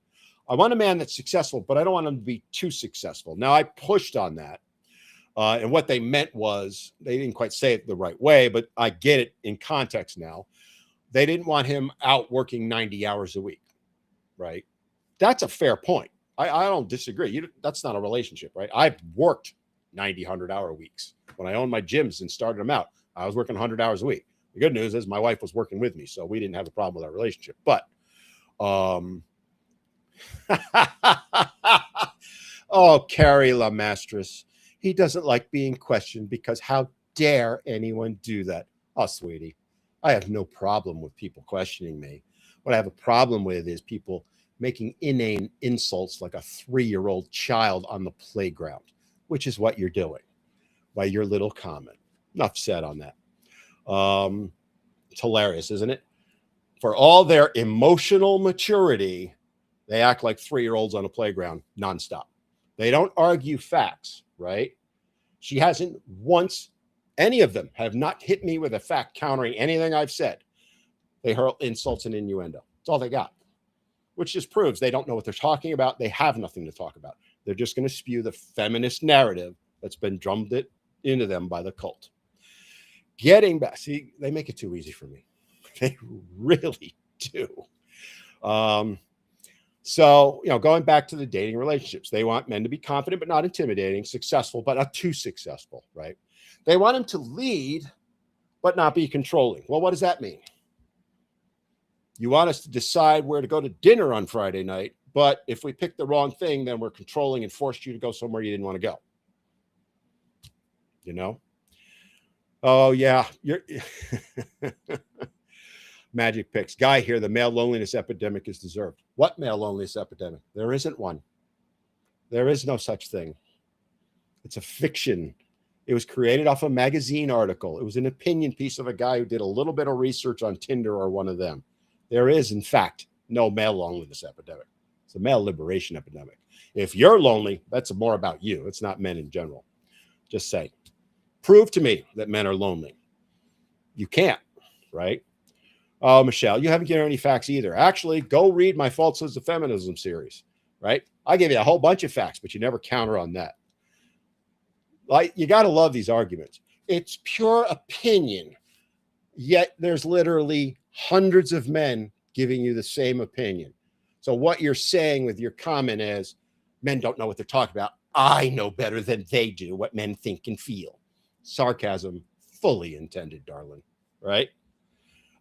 I want a man that's successful, but I don't want him to be too successful. Now, I pushed on that. And what they meant was, they didn't quite say it the right way, but I get it in context now. They didn't want him out working 90 hours a week, right? That's a fair point. I don't disagree. That's not a relationship, right? I've worked 90, 100-hour weeks. When I owned my gyms and started them out, I was working 100 hours a week. The good news is my wife was working with me, so we didn't have a problem with our relationship. But, oh, Carrie LaMastris, he doesn't like being questioned because how dare anyone do that? Oh, sweetie, I have no problem with people questioning me. What I have a problem with is people making inane insults like a 3-year-old child on the playground, which is what you're doing by your little comment. Enough said on that. It's hilarious, isn't it? For all their emotional maturity, they act like 3-year-olds on a playground nonstop. They don't argue facts, right? She hasn't once, any of them have not hit me with a fact countering anything I've said. They hurl insults and innuendo. That's all they got, which just proves they don't know what they're talking about. They have nothing to talk about. They're just going to spew the feminist narrative that's been drummed into them by the cult. Getting back, see, they make it too easy for me. They really do. So, going back to the dating relationships, they want men to be confident, but not intimidating, successful, but not too successful, right? They want him to lead, but not be controlling. Well, what does that mean? You want us to decide where to go to dinner on Friday night, but if we pick the wrong thing, then we're controlling and forced you to go somewhere you didn't want to go. Oh, yeah. You're Magic picks. Guy here, the male loneliness epidemic is deserved. What male loneliness epidemic? There isn't one. There is no such thing. It's a fiction. It was created off a magazine article. It was an opinion piece of a guy who did a little bit of research on Tinder or one of them. There is, in fact, no male loneliness epidemic. It's a male liberation epidemic. If you're lonely, that's more about you. It's not men in general. Just say, prove to me that men are lonely. You can't, right? Oh, Michelle, you haven't given any facts either. Actually, go read my Falsehoods of Feminism series, right? I gave you a whole bunch of facts, but you never counter on that. Like, you got to love these arguments. It's pure opinion, yet there's literally hundreds of men giving you the same opinion. So what you're saying with your comment is, men don't know what they're talking about. I know better than they do what men think and feel. Sarcasm fully intended, darling. Right?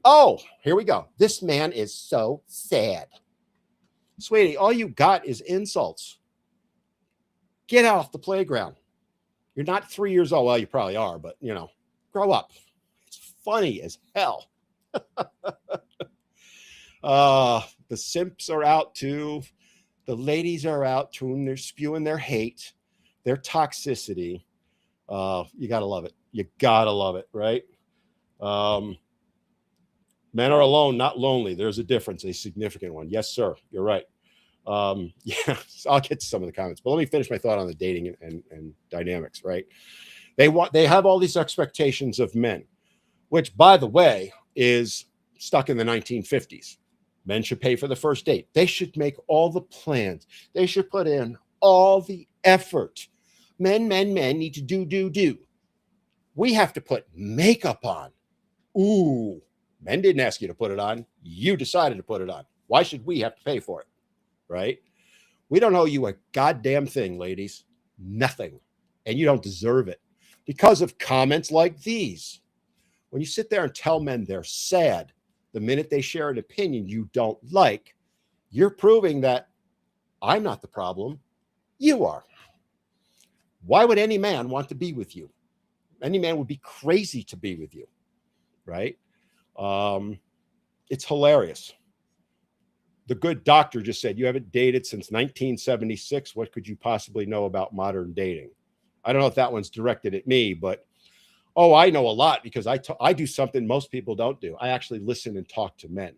Oh, here we go. This man is so sad. Sweetie, all you got is insults. Get off the playground. You're not 3 years old. Well, you probably are, but, grow up. It's funny as hell. The simps are out too. The ladies are out too, and they're spewing their hate, their toxicity. You got to love it. You got to love it, right? Men are alone, not lonely. There's a difference, a significant one. Yes, sir. You're right. Yeah, I'll get to some of the comments, but let me finish my thought on the dating and dynamics, right? They have all these expectations of men, which, by the way, is stuck in the 1950s. Men should pay for the first date. They should make all the plans. They should put in all the effort. Men need to do. We have to put makeup on. Ooh, men didn't ask you to put it on. You decided to put it on. Why should we have to pay for it? Right? We don't owe you a goddamn thing, ladies. Nothing. And you don't deserve it because of comments like these. When you sit there and tell men they're sad the minute they share an opinion you don't like, you're proving that I'm not the problem. You are. Why would any man want to be with you? Any man would be crazy to be with you, right? It's hilarious. The good doctor just said, you haven't dated since 1976. What could you possibly know about modern dating? I don't know if that one's directed at me, but I know a lot because I do something most people don't do. I actually listen and talk to men.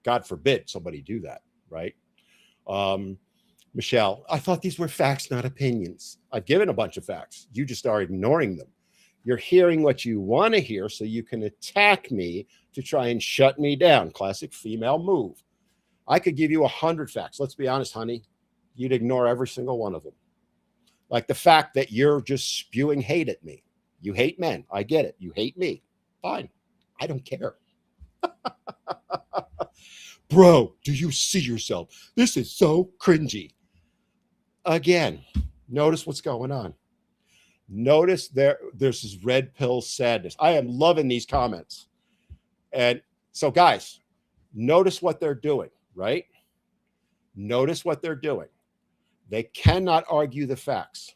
God forbid somebody do that, right? Michelle, I thought these were facts, not opinions. I've given a bunch of facts. You just are ignoring them. You're hearing what you want to hear so you can attack me to try and shut me down. Classic female move. I could give you 100 facts. Let's be honest, honey. You'd ignore every single one of them. Like the fact that you're just spewing hate at me. You hate men. I get it. You hate me. Fine. I don't care. Bro, do you see yourself? This is so cringy. Again, notice what's going on. Notice there's this red pill sadness. I am loving these comments. And so, guys, notice what they're doing, right? Notice what they're doing. They cannot argue the facts.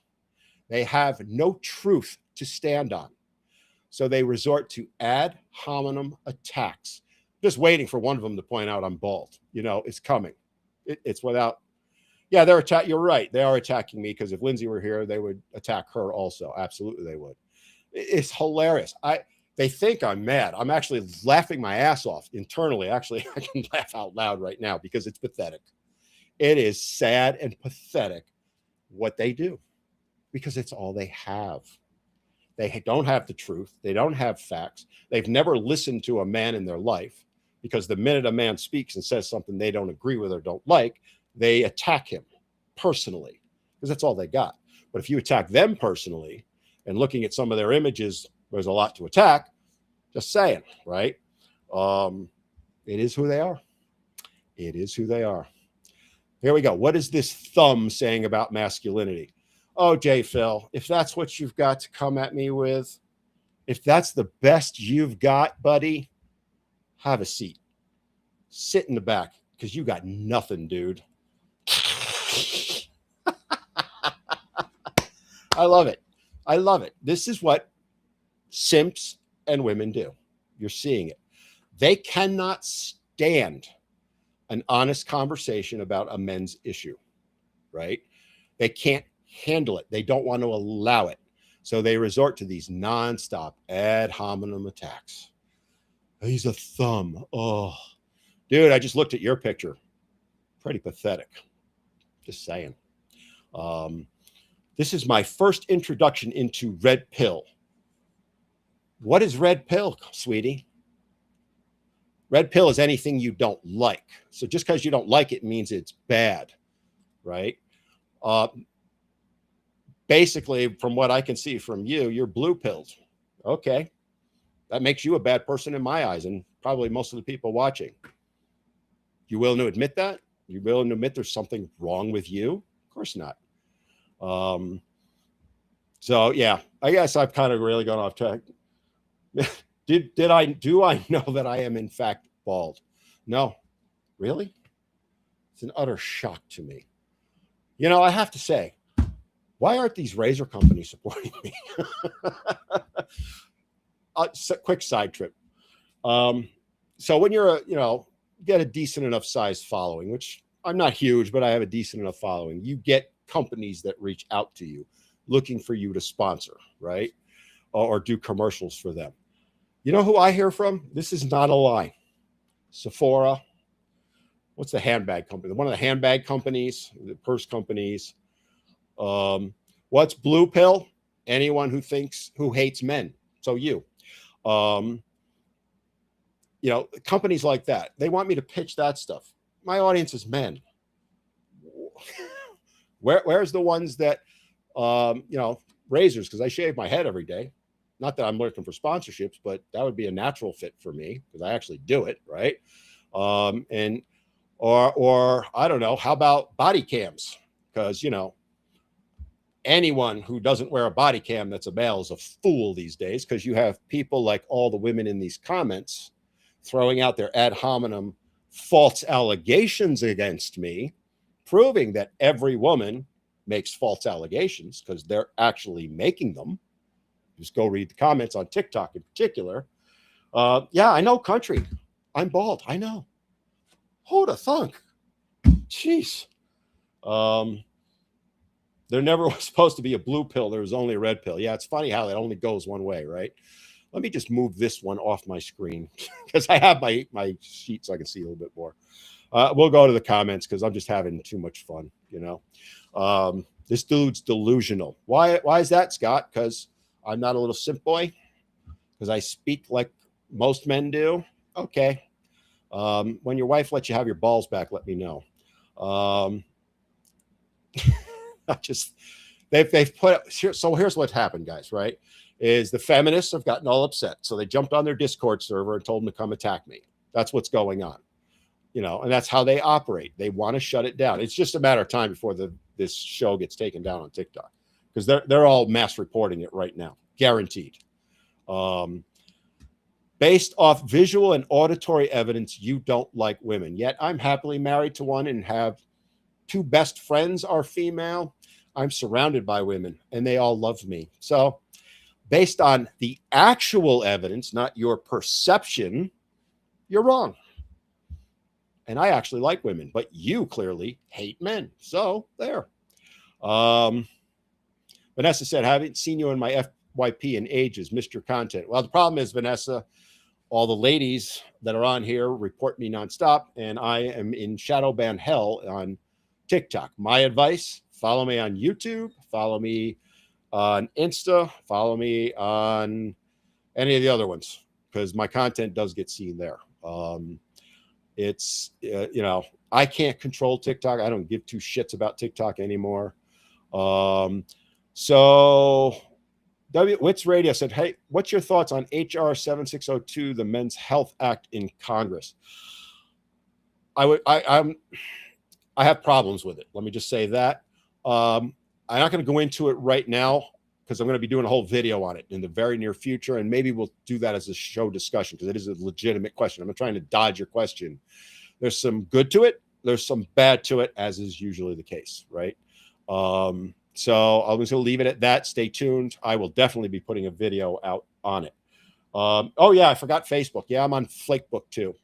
They have no truth to stand on. So they resort to ad hominem attacks. Just waiting for one of them to point out I'm bald. It's coming. It's without. Yeah, they're attacking. You're right. They are attacking me because if Lindsay were here, they would attack her also. Absolutely, they would. It's hilarious. They think I'm mad. I'm actually laughing my ass off internally. Actually, I can laugh out loud right now because it's pathetic. It is sad and pathetic what they do because it's all they have. They don't have the truth. They don't have facts. They've never listened to a man in their life because the minute a man speaks and says something they don't agree with or don't like, they attack him personally because that's all they got. But if you attack them personally and looking at some of their images, there's a lot to attack. Just saying, right? It is who they are. It is who they are. Here we go. What is this thumb saying about masculinity? Oh, J. Phil, if that's what you've got to come at me with, if that's the best you've got, buddy, have a seat. Sit in the back because you got nothing, dude. I love it. I love it. This is what simps and women do. You're seeing it. They cannot stand an honest conversation about a men's issue, right? They can't handle it. They don't want to allow it. So they resort to these nonstop ad hominem attacks. He's a thumb. Oh, dude, I just looked at your picture. Pretty pathetic. Just saying. This is my first introduction into red pill. What is red pill, sweetie? Red pill is anything you don't like. So just because you don't like it means it's bad, right? Basically, from what I can see from you, you're blue pilled. Okay. That makes you a bad person in my eyes and probably most of the people watching. You willing to admit that? You willing to admit there's something wrong with you? Of course not. So yeah, I guess I've kind of really gone off track. Do I know that I am in fact bald? No. Really? It's an utter shock to me. You know, I have to say, why aren't these razor companies supporting me? Quick side trip. So when you're get a decent enough size following, which I'm not huge, but I have a decent enough following, you get companies that reach out to you looking for you to sponsor, right? Or do commercials for them. You know who I hear from? This is not a lie. Sephora. What's the handbag company? One of the handbag companies, the purse companies. What's Blue Pill? Anyone who hates men. So you. Companies like that, they want me to pitch that stuff. My audience is men. Where's the ones that, razors? Because I shave my head every day. Not that I'm looking for sponsorships, but that would be a natural fit for me because I actually do it, right? Or I don't know. How about body cams? Because anyone who doesn't wear a body cam that's a male is a fool these days. Because you have people like all the women in these comments throwing out their ad hominem false allegations against me, proving that every woman makes false allegations because they're actually making them. Just go read the comments on TikTok in particular. Yeah, I know, country. I'm bald. I know. Who'd have thunk? Jeez. There never was supposed to be a blue pill. There was only a red pill. Yeah, it's funny how it only goes one way, right? Let me just move this one off my screen because I have my sheet so I can see a little bit more. We'll go to the comments because I'm just having too much fun, This dude's delusional. Why is that, Scott? Because I'm not a little simp boy? Because I speak like most men do? Okay. When your wife lets you have your balls back, let me know. They've put, so here's what happened, guys, right? Is the feminists have gotten all upset. So they jumped on their Discord server and told them to come attack me. That's what's going on. And that's how they operate. They want to shut it down. It's just a matter of time before this show gets taken down on TikTok because they're all mass reporting it right now. Guaranteed. Based off visual and auditory evidence, you don't like women. Yet I'm happily married to one and have two best friends are female. I'm surrounded by women and they all love me. So based on the actual evidence, not your perception, you're wrong. And I actually like women, but you clearly hate men. So there. Vanessa said, haven't seen you in my FYP in ages, missed your content. Well, the problem is, Vanessa, all the ladies that are on here report me nonstop, and I am in shadow ban hell on TikTok. My advice, follow me on YouTube, follow me on Insta, follow me on any of the other ones, because my content does get seen there. It's, I can't control TikTok. I don't give two shits about TikTok anymore. So Wits Radio said, hey, what's your thoughts on HR 7602, the Men's Health Act in Congress? I have problems with it. Let me just say that. I'm not going to go into it right now because I'm going to be doing a whole video on it in the very near future. And maybe we'll do that as a show discussion because it is a legitimate question. I'm not trying to dodge your question. There's some good to it. There's some bad to it, as is usually the case, right? So I'm just going to leave it at that. Stay tuned. I will definitely be putting a video out on it. Oh, yeah, I forgot Facebook. Yeah, I'm on Flakebook too.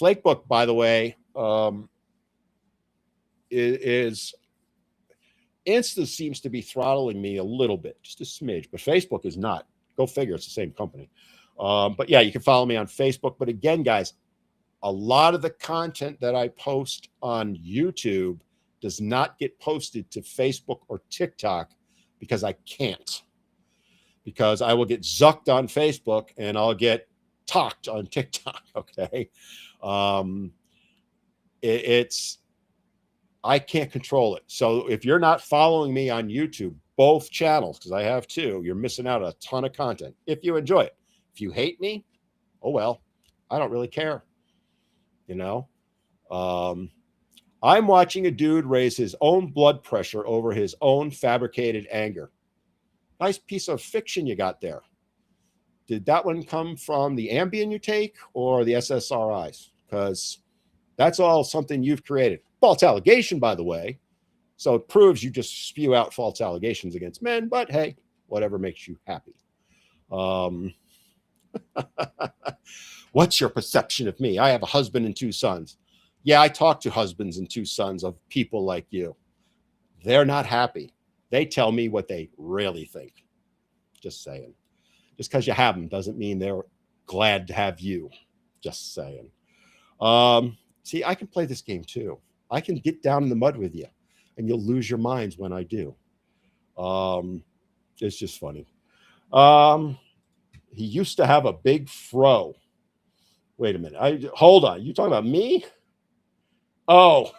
Flakebook, by the way, is Insta seems to be throttling me a little bit, just a smidge, but Facebook is not. Go figure, it's the same company. But yeah, you can follow me on Facebook. But again, guys, a lot of the content that I post on YouTube does not get posted to Facebook or TikTok because I can't. Because I will get zucked on Facebook and I'll get talked on TikTok, okay? I can't control it. So if you're not following me on YouTube, both channels, because I have two, you're missing out on a ton of content if you enjoy it. If you hate me, oh well, I don't really care. I'm watching a dude raise his own blood pressure over his own fabricated anger. Nice piece of fiction you got there. Did that one come from the Ambien you take or the SSRIs? Because that's all something you've created. False allegation, by the way. So it proves you just spew out false allegations against men, but hey, whatever makes you happy. What's your perception of me? I have a husband and 2 sons. Yeah, I talk to husbands and 2 sons of people like you. They're not happy. They tell me what they really think. Just saying. Just because you have them doesn't mean they're glad to have you. Just saying. See, I can play this game too. I can get down in the mud with you, and you'll lose your minds when I do. It's just funny. He used to have a big fro. Wait a minute. Hold on. You talking about me? Oh,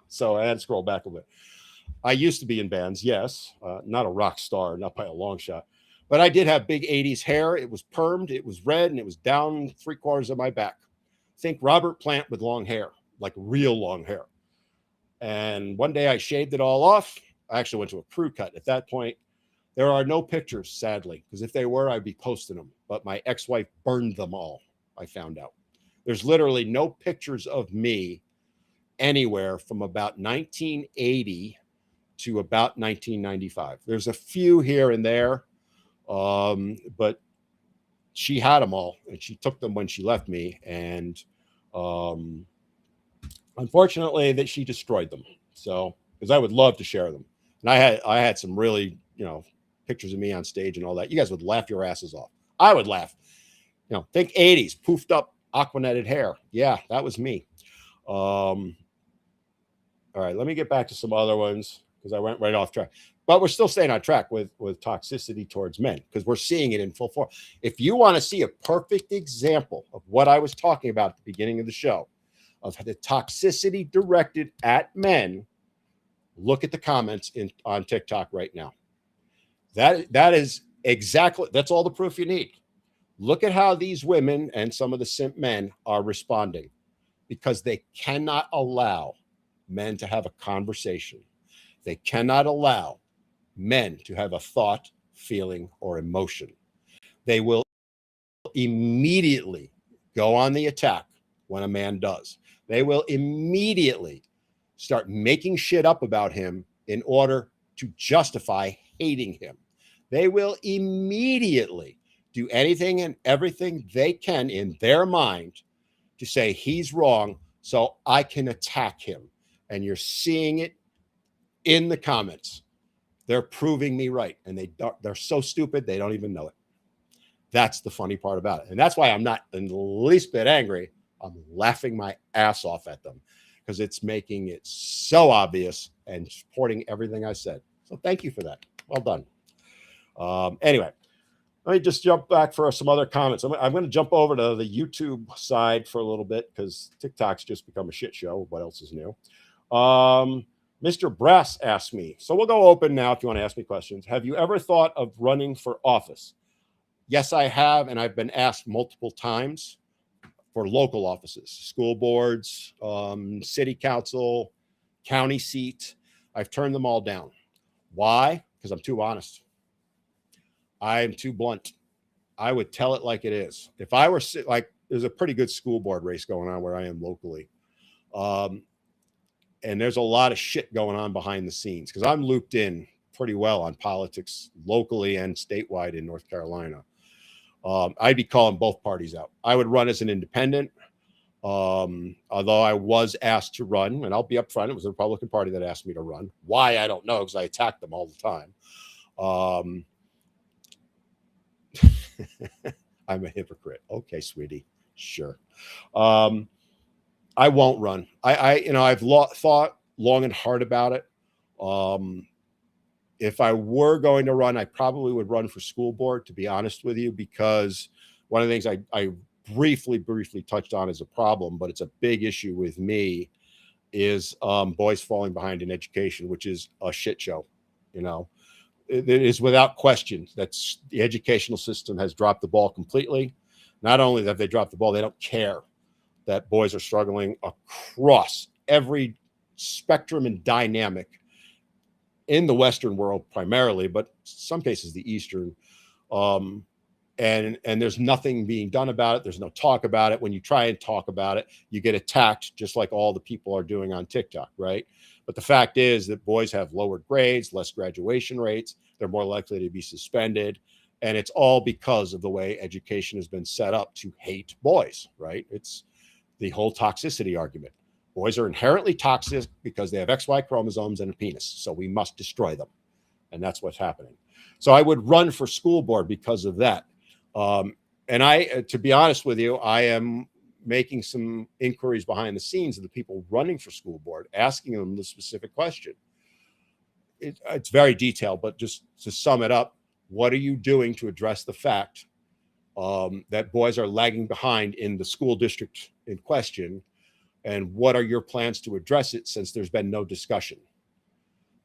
so I had to scroll back a bit. I used to be in bands, yes. Not a rock star, not by a long shot. But I did have big 80s hair. It was permed, it was red, and it was down 3/4 of my back. Think Robert Plant with long hair, like real long hair. And one day I shaved it all off. I actually went to a crew cut. At that point, there are no pictures, sadly, because if they were, I'd be posting them. But my ex-wife burned them all, I found out. There's literally no pictures of me anywhere from about 1980 to about 1995. There's a few here and there, but she had them all, and she took them when she left me. And unfortunately, that she destroyed them. So, because I would love to share them, and I had some really, pictures of me on stage and all that. You guys would laugh your asses off. I would laugh. Think 80s, poofed up, aquanetted hair. Yeah, that was me. All right, let me get back to some other ones because I went right off track. But we're still staying on track with toxicity towards men because we're seeing it in full form. If you want to see a perfect example of what I was talking about at the beginning of the show, of the toxicity directed at men, look at the comments on TikTok right now. That is exactly, that's all the proof you need. Look at how these women and some of the simp men are responding because they cannot allow men to have a conversation. They cannot allow men to have a thought, feeling, or emotion. They will immediately go on the attack when a man does. They will immediately start making shit up about him in order to justify hating him. They will immediately do anything and everything they can in their mind to say he's wrong so I can attack him. And you're seeing it in the comments. They're proving me right. And they're so stupid, they don't even know it. That's the funny part about it. And that's why I'm not in the least bit angry. I'm laughing my ass off at them because it's making it so obvious and supporting everything I said. So thank you for that. Well done. Anyway, let me just jump back for some other comments. I'm going to jump over to the YouTube side for a little bit because TikTok's just become a shit show. What else is new? Mr. Brass asked me, so we'll go open now if you want to ask me questions. Have you ever thought of running for office? Yes, I have, and I've been asked multiple times for local offices, school boards, city council, county seat. I've turned them all down. Why? Because I'm too honest. I'm too blunt. I would tell it like it is. If I were like, there's a pretty good school board race going on where I am locally. And there's a lot of shit going on behind the scenes because I'm looped in pretty well on politics locally and statewide in North Carolina. I'd be calling both parties out. I would run as an independent, although I was asked to run, and I'll be upfront. It was the Republican Party that asked me to run. Why, I don't know, because I attacked them all the time. I'm a hypocrite. Okay, sweetie. Sure. I won't run. I've thought long and hard about it. If I were going to run, I probably would run for school board, to be honest with you, because one of the things I briefly touched on as a problem, but it's a big issue with me, is boys falling behind in education, which is a shit show. It is without question that the educational system has dropped the ball completely. Not only have they dropped the ball, they don't care. that boys are struggling across every spectrum and dynamic in the Western world primarily, but some cases the Eastern. Um, and there's nothing being done about it. There's no talk about it. When you try and talk about it, you get attacked, just like all the people are doing on TikTok, right? But the fact is that boys have lower grades, less graduation rates. They're more likely to be suspended. And it's all because of the way education has been set up to hate boys, right? It's the whole toxicity argument. Boys are inherently toxic because they have XY chromosomes and a penis. So we must destroy them. And that's what's happening. So I would run for school board because of that. And to be honest with you, I am making some inquiries behind the scenes of the people running for school board, asking them the specific question. It's very detailed, but just to sum it up, what are you doing to address the fact that boys are lagging behind in the school district in question? And what are your plans to address it, since there's been no discussion?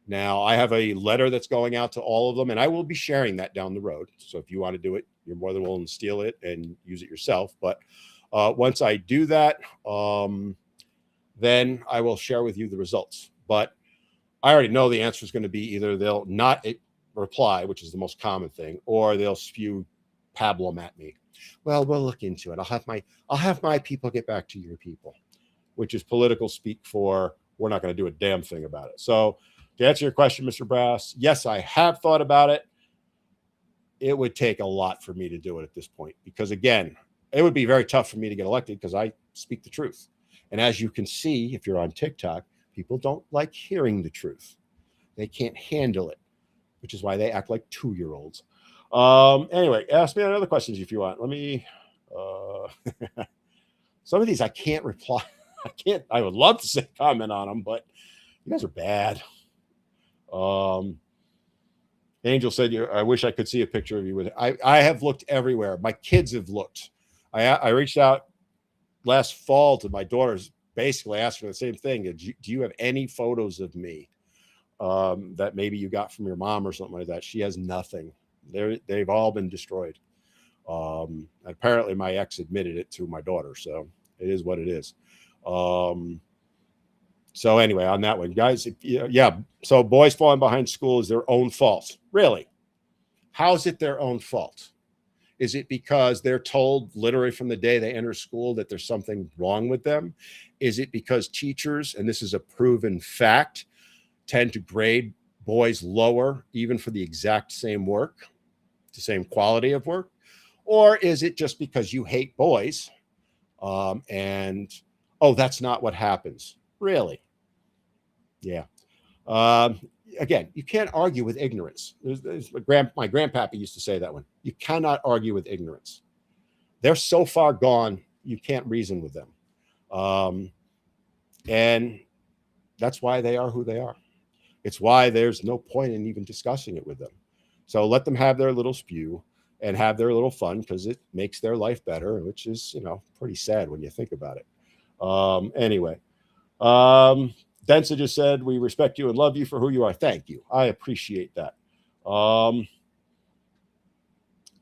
Now, I have a letter that's going out to all of them, and I will be sharing that down the road. So if you want to do it, you're more than willing to steal it and use it yourself. But once I do that, then I will share with you the results. But I already know the answer is going to be either they'll not reply, which is the most common thing, or they'll spew pablum at me. Well, we'll look into it. I'll have my people get back to your people, which is political speak for we're not going to do a damn thing about it. So to answer your question, Mr. Brass, yes, I have thought about it. It would take a lot for me to do it at this point, because again, it would be very tough for me to get elected because I speak the truth. And as you can see, if you're on TikTok, people don't like hearing the truth. They can't handle it, which is why they act like 2-year-olds. Anyway, ask me other questions if you want. Let me, some of these I can't reply. I would love to say comment on them, but you guys are bad. Angel said, I wish I could see a picture of you with it. I have looked everywhere. My kids have looked. I reached out last fall to my daughters, basically asked for the same thing. Do you have any photos of me that maybe you got from your mom or something like that? She has nothing. They've all been destroyed. Apparently my ex admitted it to my daughter, so it is what it is. So anyway, on that one, guys, so boys falling behind school is their own fault. Really? How's it their own fault? Is it because they're told literally from the day they enter school that there's something wrong with them? Is it because teachers, and this is a proven fact, tend to grade boys lower even for the exact same work, the same quality of work? Or is it just because you hate boys and, oh, that's not what happens? Really? Yeah. Again, you can't argue with ignorance. My grandpappy used to say that one. You cannot argue with ignorance. They're so far gone, you can't reason with them. And that's why they are who they are. It's why there's no point in even discussing it with them. So let them have their little spew and have their little fun, because it makes their life better, which is, pretty sad when you think about it. Anyway. Densa just said, we respect you and love you for who you are. Thank you. I appreciate that. Oh,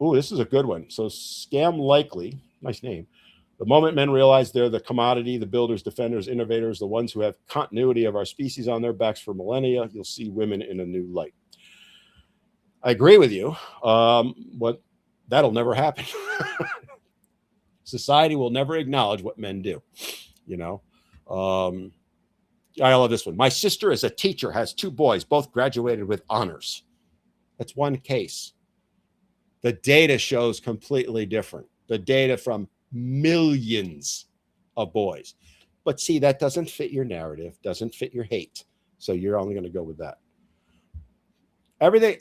this is a good one. So Scam Likely, nice name. The moment men realize they're the commodity, the builders, defenders, innovators, the ones who have continuity of our species on their backs for millennia, you'll see women in a new light. I agree with you. But that'll never happen. Society will never acknowledge what men do, I love this one. My sister is a teacher, has 2 boys, both graduated with honors. That's one case. The data shows completely different. The data from millions of boys. But see, that doesn't fit your narrative, doesn't fit your hate. So you're only going to go with that.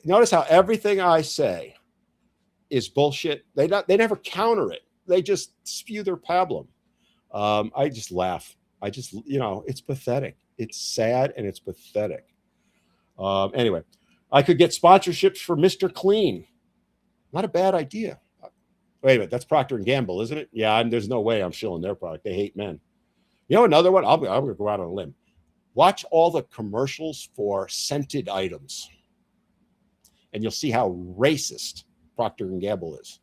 Notice how everything I say is bullshit. They never counter it. They just spew their pablum. I just laugh. It's pathetic. It's sad and it's pathetic. Anyway, I could get sponsorships for Mr. Clean. Not a bad idea. Wait a minute, that's Procter & Gamble, isn't it? Yeah, and there's no way I'm shilling their product. They hate men. Another one, I'm going to go out on a limb. Watch all the commercials for scented items, and you'll see how racist Procter & Gamble is.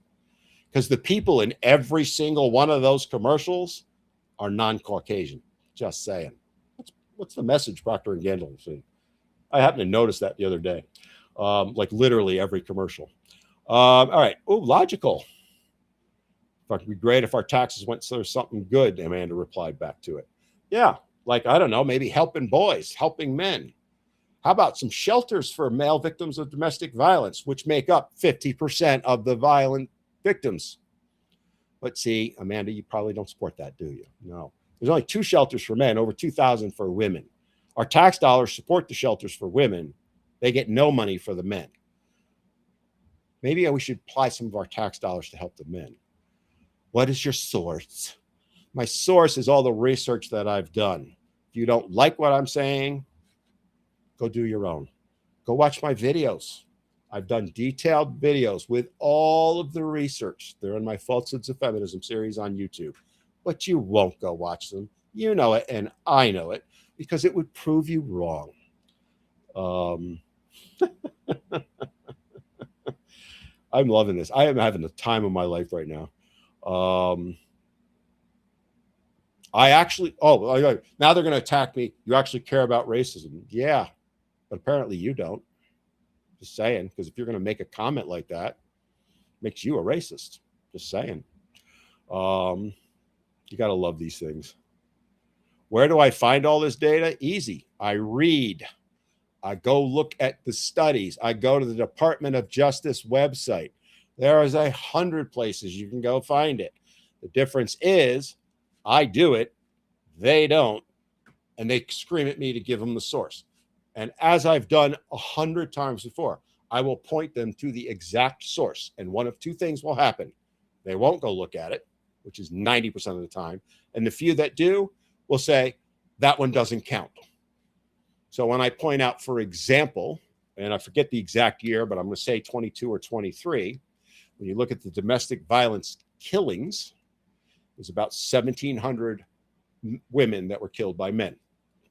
Because the people in every single one of those commercials are non-Caucasian. Just saying. What's the message, Procter and Gamble? I happened to notice that the other day, like literally every commercial. All right. Oh, logical. It'd be great if our taxes went so there's something good. Amanda replied back to it. Yeah, like I don't know, maybe helping boys, helping men. How about some shelters for male victims of domestic violence, which make up 50% of the violent victims? But see, Amanda, you probably don't support that, do you? No. There's only 2 shelters for men, over 2,000 for women. Our tax dollars support the shelters for women. They get no money for the men. Maybe we should apply some of our tax dollars to help the men. What is your source? My source is all the research that I've done. If you don't like what I'm saying, go do your own. Go watch my videos. I've done detailed videos with all of the research. They're in my Falsehoods of Feminism series on YouTube. But you won't go watch them. You know it, and I know it, because it would prove you wrong. I'm loving this. I am having the time of my life right now. I actually, now they're going to attack me. You actually care about racism. Yeah, but apparently you don't. Just saying, because if you're going to make a comment like that, it makes you a racist. Just saying. You got to love these things. Where do I find all this data? Easy. I read. I go look at the studies. I go to the Department of Justice website. There is 100 places you can go find it. The difference is I do it, they don't, and they scream at me to give them the source. And as I've done 100 times before, I will point them to the exact source. And one of 2 things will happen. They won't go look at it, which is 90% of the time. And the few that do will say, that one doesn't count. So when I point out, for example, and I forget the exact year, but I'm going to say 22 or 23, when you look at the domestic violence killings, there's about 1,700 women that were killed by men.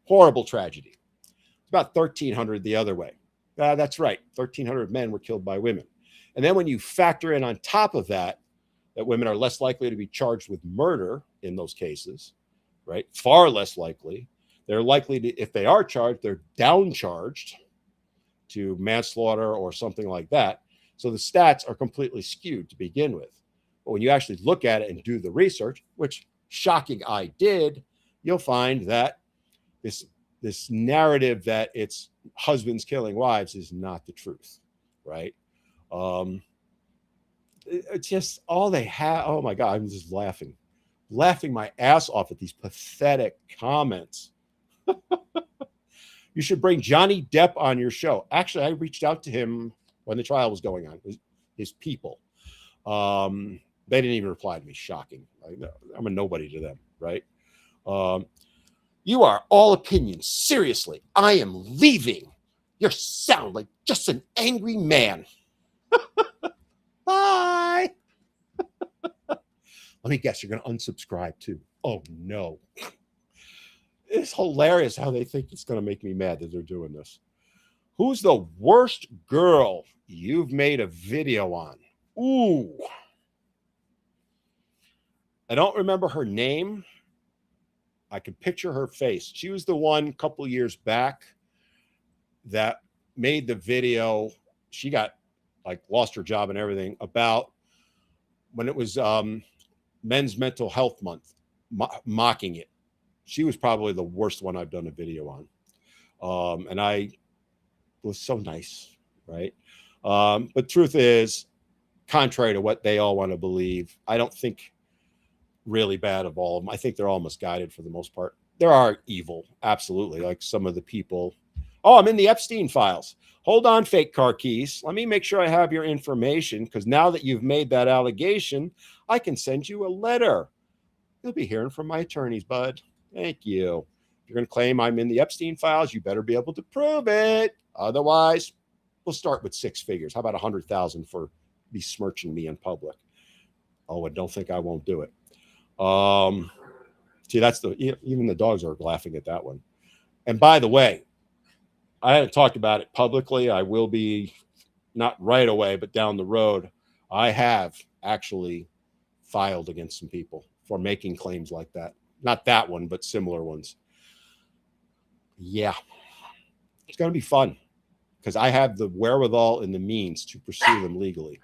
Horrible tragedy. It's about 1,300 the other way. That's right. 1,300 men were killed by women. And then when you factor in on top of that women are less likely to be charged with murder in those cases, right? Far less likely. They're likely to, if they are charged, they're downcharged to manslaughter or something like that. So the stats are completely skewed to begin with. But when you actually look at it and do the research, which shocking I did, you'll find that this narrative that it's husbands killing wives is not the truth, right? It's just all they have. Oh my God, I'm just laughing my ass off at these pathetic comments. You should bring Johnny Depp on your show. Actually, I reached out to him when the trial was going on, his people. They didn't even reply to me. Shocking. I'm a nobody to them, right? You are all opinions. Seriously, I am leaving. You sound like just an angry man. Bye. Let me guess, you're going to unsubscribe too. Oh, no. It's hilarious how they think it's going to make me mad that they're doing this. Who's the worst girl you've made a video on? Ooh. I don't remember her name. I can picture her face. She was the one a couple years back that made the video. She got lost her job and everything about when it was Men's Mental Health Month, mocking it. She was probably the worst one I've done a video on. And I was so nice, right? But truth is, contrary to what they all want to believe, I don't think really bad of all of them. I think they're all misguided for the most part. There are evil, absolutely, like some of the people. Oh, I'm in the Epstein files. Hold on, fake car keys. Let me make sure I have your information, because now that you've made that allegation, I can send you a letter. You'll be hearing from my attorneys, bud. Thank you. If you're going to claim I'm in the Epstein files, you better be able to prove it. Otherwise, we'll start with 6 figures. How about 100,000 for besmirching me in public? Oh, and don't think I won't do it. See, that's even the dogs are laughing at that one. And by the way, I haven't talked about it publicly. I will be, not right away, but down the road. I have actually filed against some people for making claims like that. Not that one, but similar ones. Yeah, it's going to be fun because I have the wherewithal and the means to pursue them legally.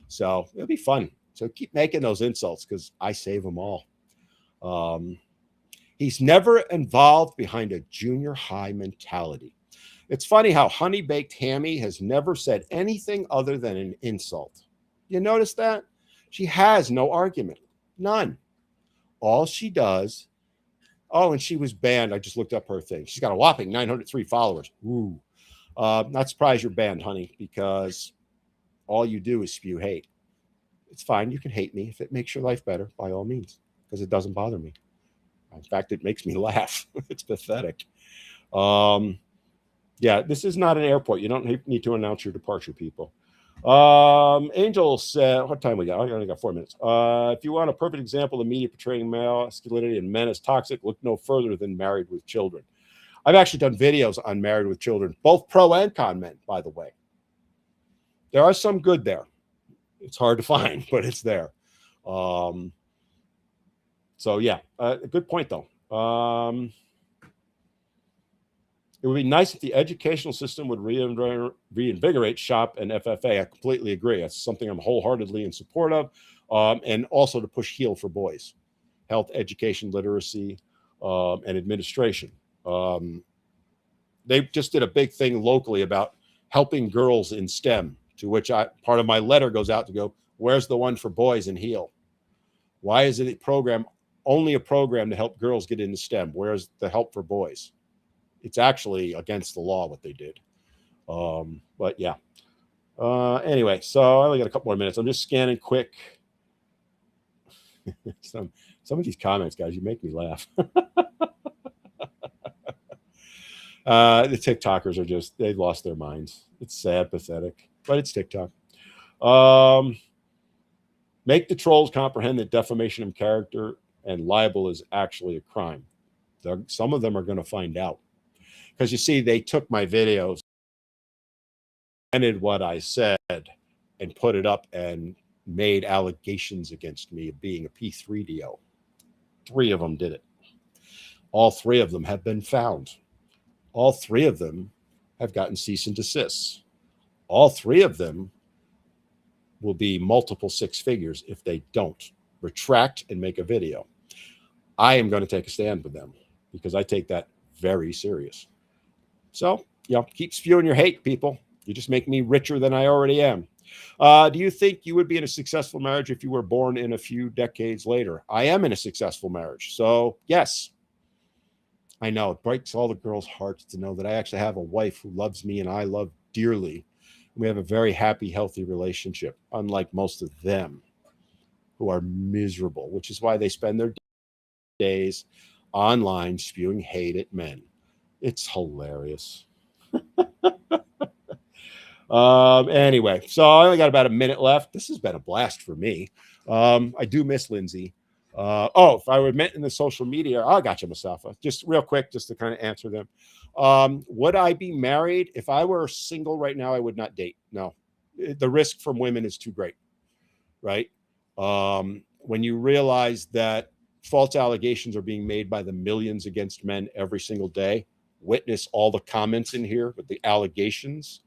So it'll be fun. So keep making those insults because I save them all. Um, he's never involved behind a junior high mentality. It's funny how Honey Baked Hammy has never said anything other than an insult. You notice that? She has no argument. None. All she does. Oh, and she was banned. I just looked up her thing. She's got a whopping 903 followers. Ooh. Not surprised you're banned, honey, because all you do is spew hate. It's fine. You can hate me if it makes your life better, by all means, because it doesn't bother me. In fact, it makes me laugh. It's pathetic. Yeah, this is not an airport. You don't need to announce your departure, people. Angel said, what time we got? I only got 4 minutes. If you want a perfect example of media portraying masculinity and men as toxic, look no further than Married with Children. I've actually done videos on Married with Children, both pro and con men, by the way. There are some good there. It's hard to find, but it's there. So yeah, good point though. It would be nice if the educational system would reinvigorate SHOP and FFA. I completely agree. That's something I'm wholeheartedly in support of. And also to push HEAL for boys, health, education, literacy, and administration. They just did a big thing locally about helping girls in STEM, to which part of my letter goes out to go, where's the one for boys in HEAL? Why is it only a program to help girls get into STEM? Where's the help for boys? It's actually against the law what they did. But yeah. Anyway, so I only got a couple more minutes. I'm just scanning quick. Some of these comments, guys, you make me laugh. The TikTokers are they lost their minds. It's sad, pathetic, but it's TikTok. Make the trolls comprehend that defamation of character and libel is actually a crime. Some of them are going to find out. Because you see, they took my videos, presented what I said, and put it up and made allegations against me of being a P3DO. 3 of them did it. All 3 of them have been found. All 3 of them have gotten cease and desists. All 3 of them will be multiple 6 figures if they don't retract and make a video. I am going to take a stand with them because I take that very serious. So, keep spewing your hate, people. You just make me richer than I already am. Do you think you would be in a successful marriage if you were born in a few decades later? I am in a successful marriage. So, yes. I know it breaks all the girls' hearts to know that I actually have a wife who loves me and I love dearly. We have a very happy, healthy relationship, unlike most of them who are miserable, which is why they spend their days online spewing hate at men. It's hilarious. Anyway, so I only got about a minute left. This has been a blast for me. I do miss Lindsay. If I were meant in the social media, I got you, Mustafa. Just real quick, just to kind of answer them. Would I be married? If I were single right now, I would not date. No, the risk from women is too great, right? When you realize that false allegations are being made by the millions against men every single day, witness all the comments in here with the allegations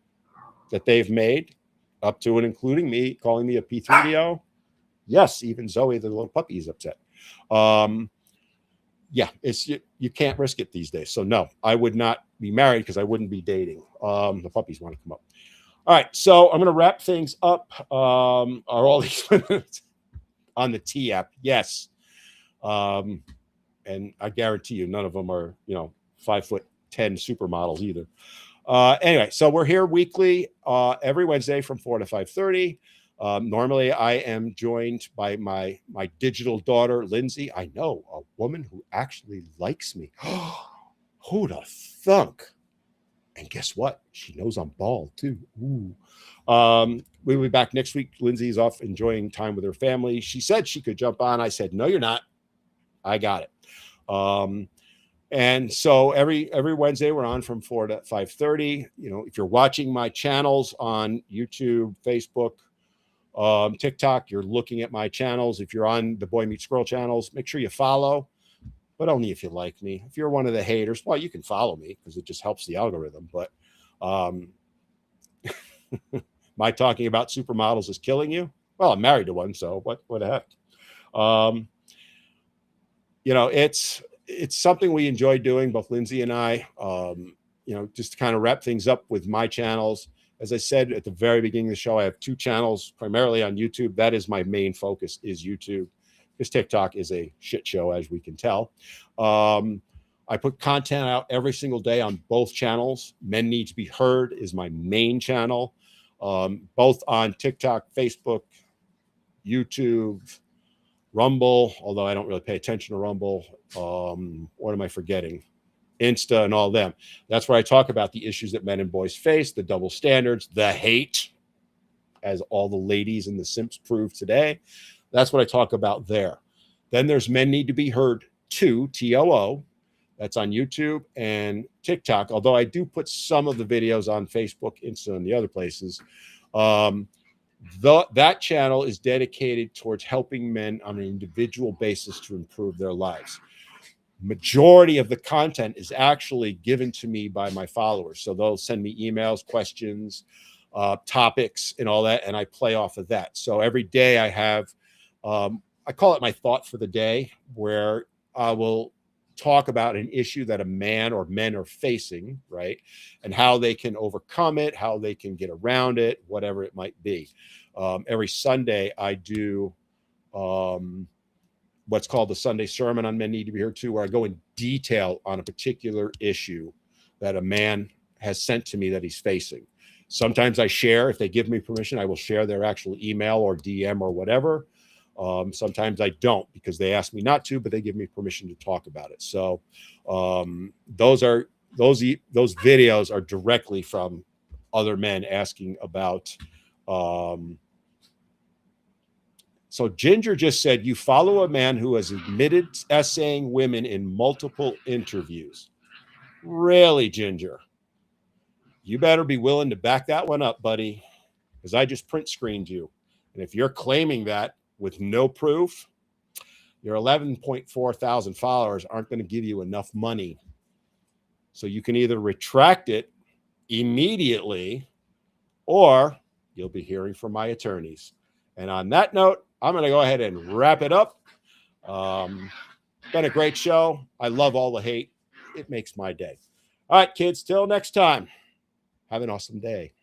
that they've made, up to and including me calling me a P3DO. Yes, even Zoe, the little puppy, is upset. Yeah, you can't risk it these days. So no, I would not be married because I wouldn't be dating. The puppies want to come up. All right, so I'm going to wrap things up. Are all these on the T app? Yes. And I guarantee you, none of them are 5'10" supermodels either. Anyway, so we're here weekly, every Wednesday from 4 to 5:30. Normally, I am joined by my digital daughter, Lindsay. I know, a woman who actually likes me. Who'd have thunk? And guess what? She knows I'm bald, too. Ooh. We'll be back next week. Lindsay's off enjoying time with her family. She said she could jump on. I said, no, you're not. I got it. And so every Wednesday we're on from 4 to 5:30. If you're watching my channels on YouTube, Facebook, TikTok, you're looking at my channels. If you're on the Boy Meets Squirrel channels, make sure you follow. but only if you like me. If you're one of the haters, well, you can follow me because it just helps the algorithm. But my talking about supermodels is killing you? Well, I'm married to one, so what the heck? It's something we enjoy doing, both Lindsay and I. Just to kind of wrap things up with my channels. As I said at the very beginning of the show, I have 2 channels primarily on YouTube. That is my main focus, is YouTube, because TikTok is a shit show, as we can tell. I put content out every single day on both channels. Men Need to Be Heard is my main channel, both on TikTok, Facebook, YouTube, Rumble, although I don't really pay attention to Rumble. What am I forgetting? Insta and all them. That's where I talk about the issues that men and boys face, the double standards, the hate, as all the ladies and the simps prove today. That's what I talk about there. Then there's Men Need to Be Heard 2, TOO. That's on YouTube and TikTok, although I do put some of the videos on Facebook, Insta, and the other places. That channel is dedicated towards helping men on an individual basis to improve their lives. Majority of the content is actually given to me by my followers. So they'll send me emails, questions, topics, and all that, and I play off of that. So every day I have, I call it my thought for the day, where I will talk about an issue that a man or men are facing, right? And how they can overcome it, how they can get around it, whatever it might be. Every Sunday I do what's called the Sunday sermon on Men Need to Be Heard too, where I go in detail on a particular issue that a man has sent to me that he's facing. Sometimes I share, if they give me permission, I will share their actual email or DM or whatever. Sometimes I don't, because they ask me not to, but they give me permission to talk about it. So those videos are directly from other men asking about. So Ginger just said, you follow a man who has admitted essaying women in multiple interviews. Really, Ginger? You better be willing to back that one up, buddy, because I just print screened you. And if you're claiming that with no proof, your 11.4 thousand followers aren't going to give you enough money. So you can either retract it immediately, or you'll be hearing from my attorneys. And on that note, I'm going to go ahead and wrap it up. Been a great show. I love all the hate. It makes my day. All right, kids, till next time. Have an awesome day.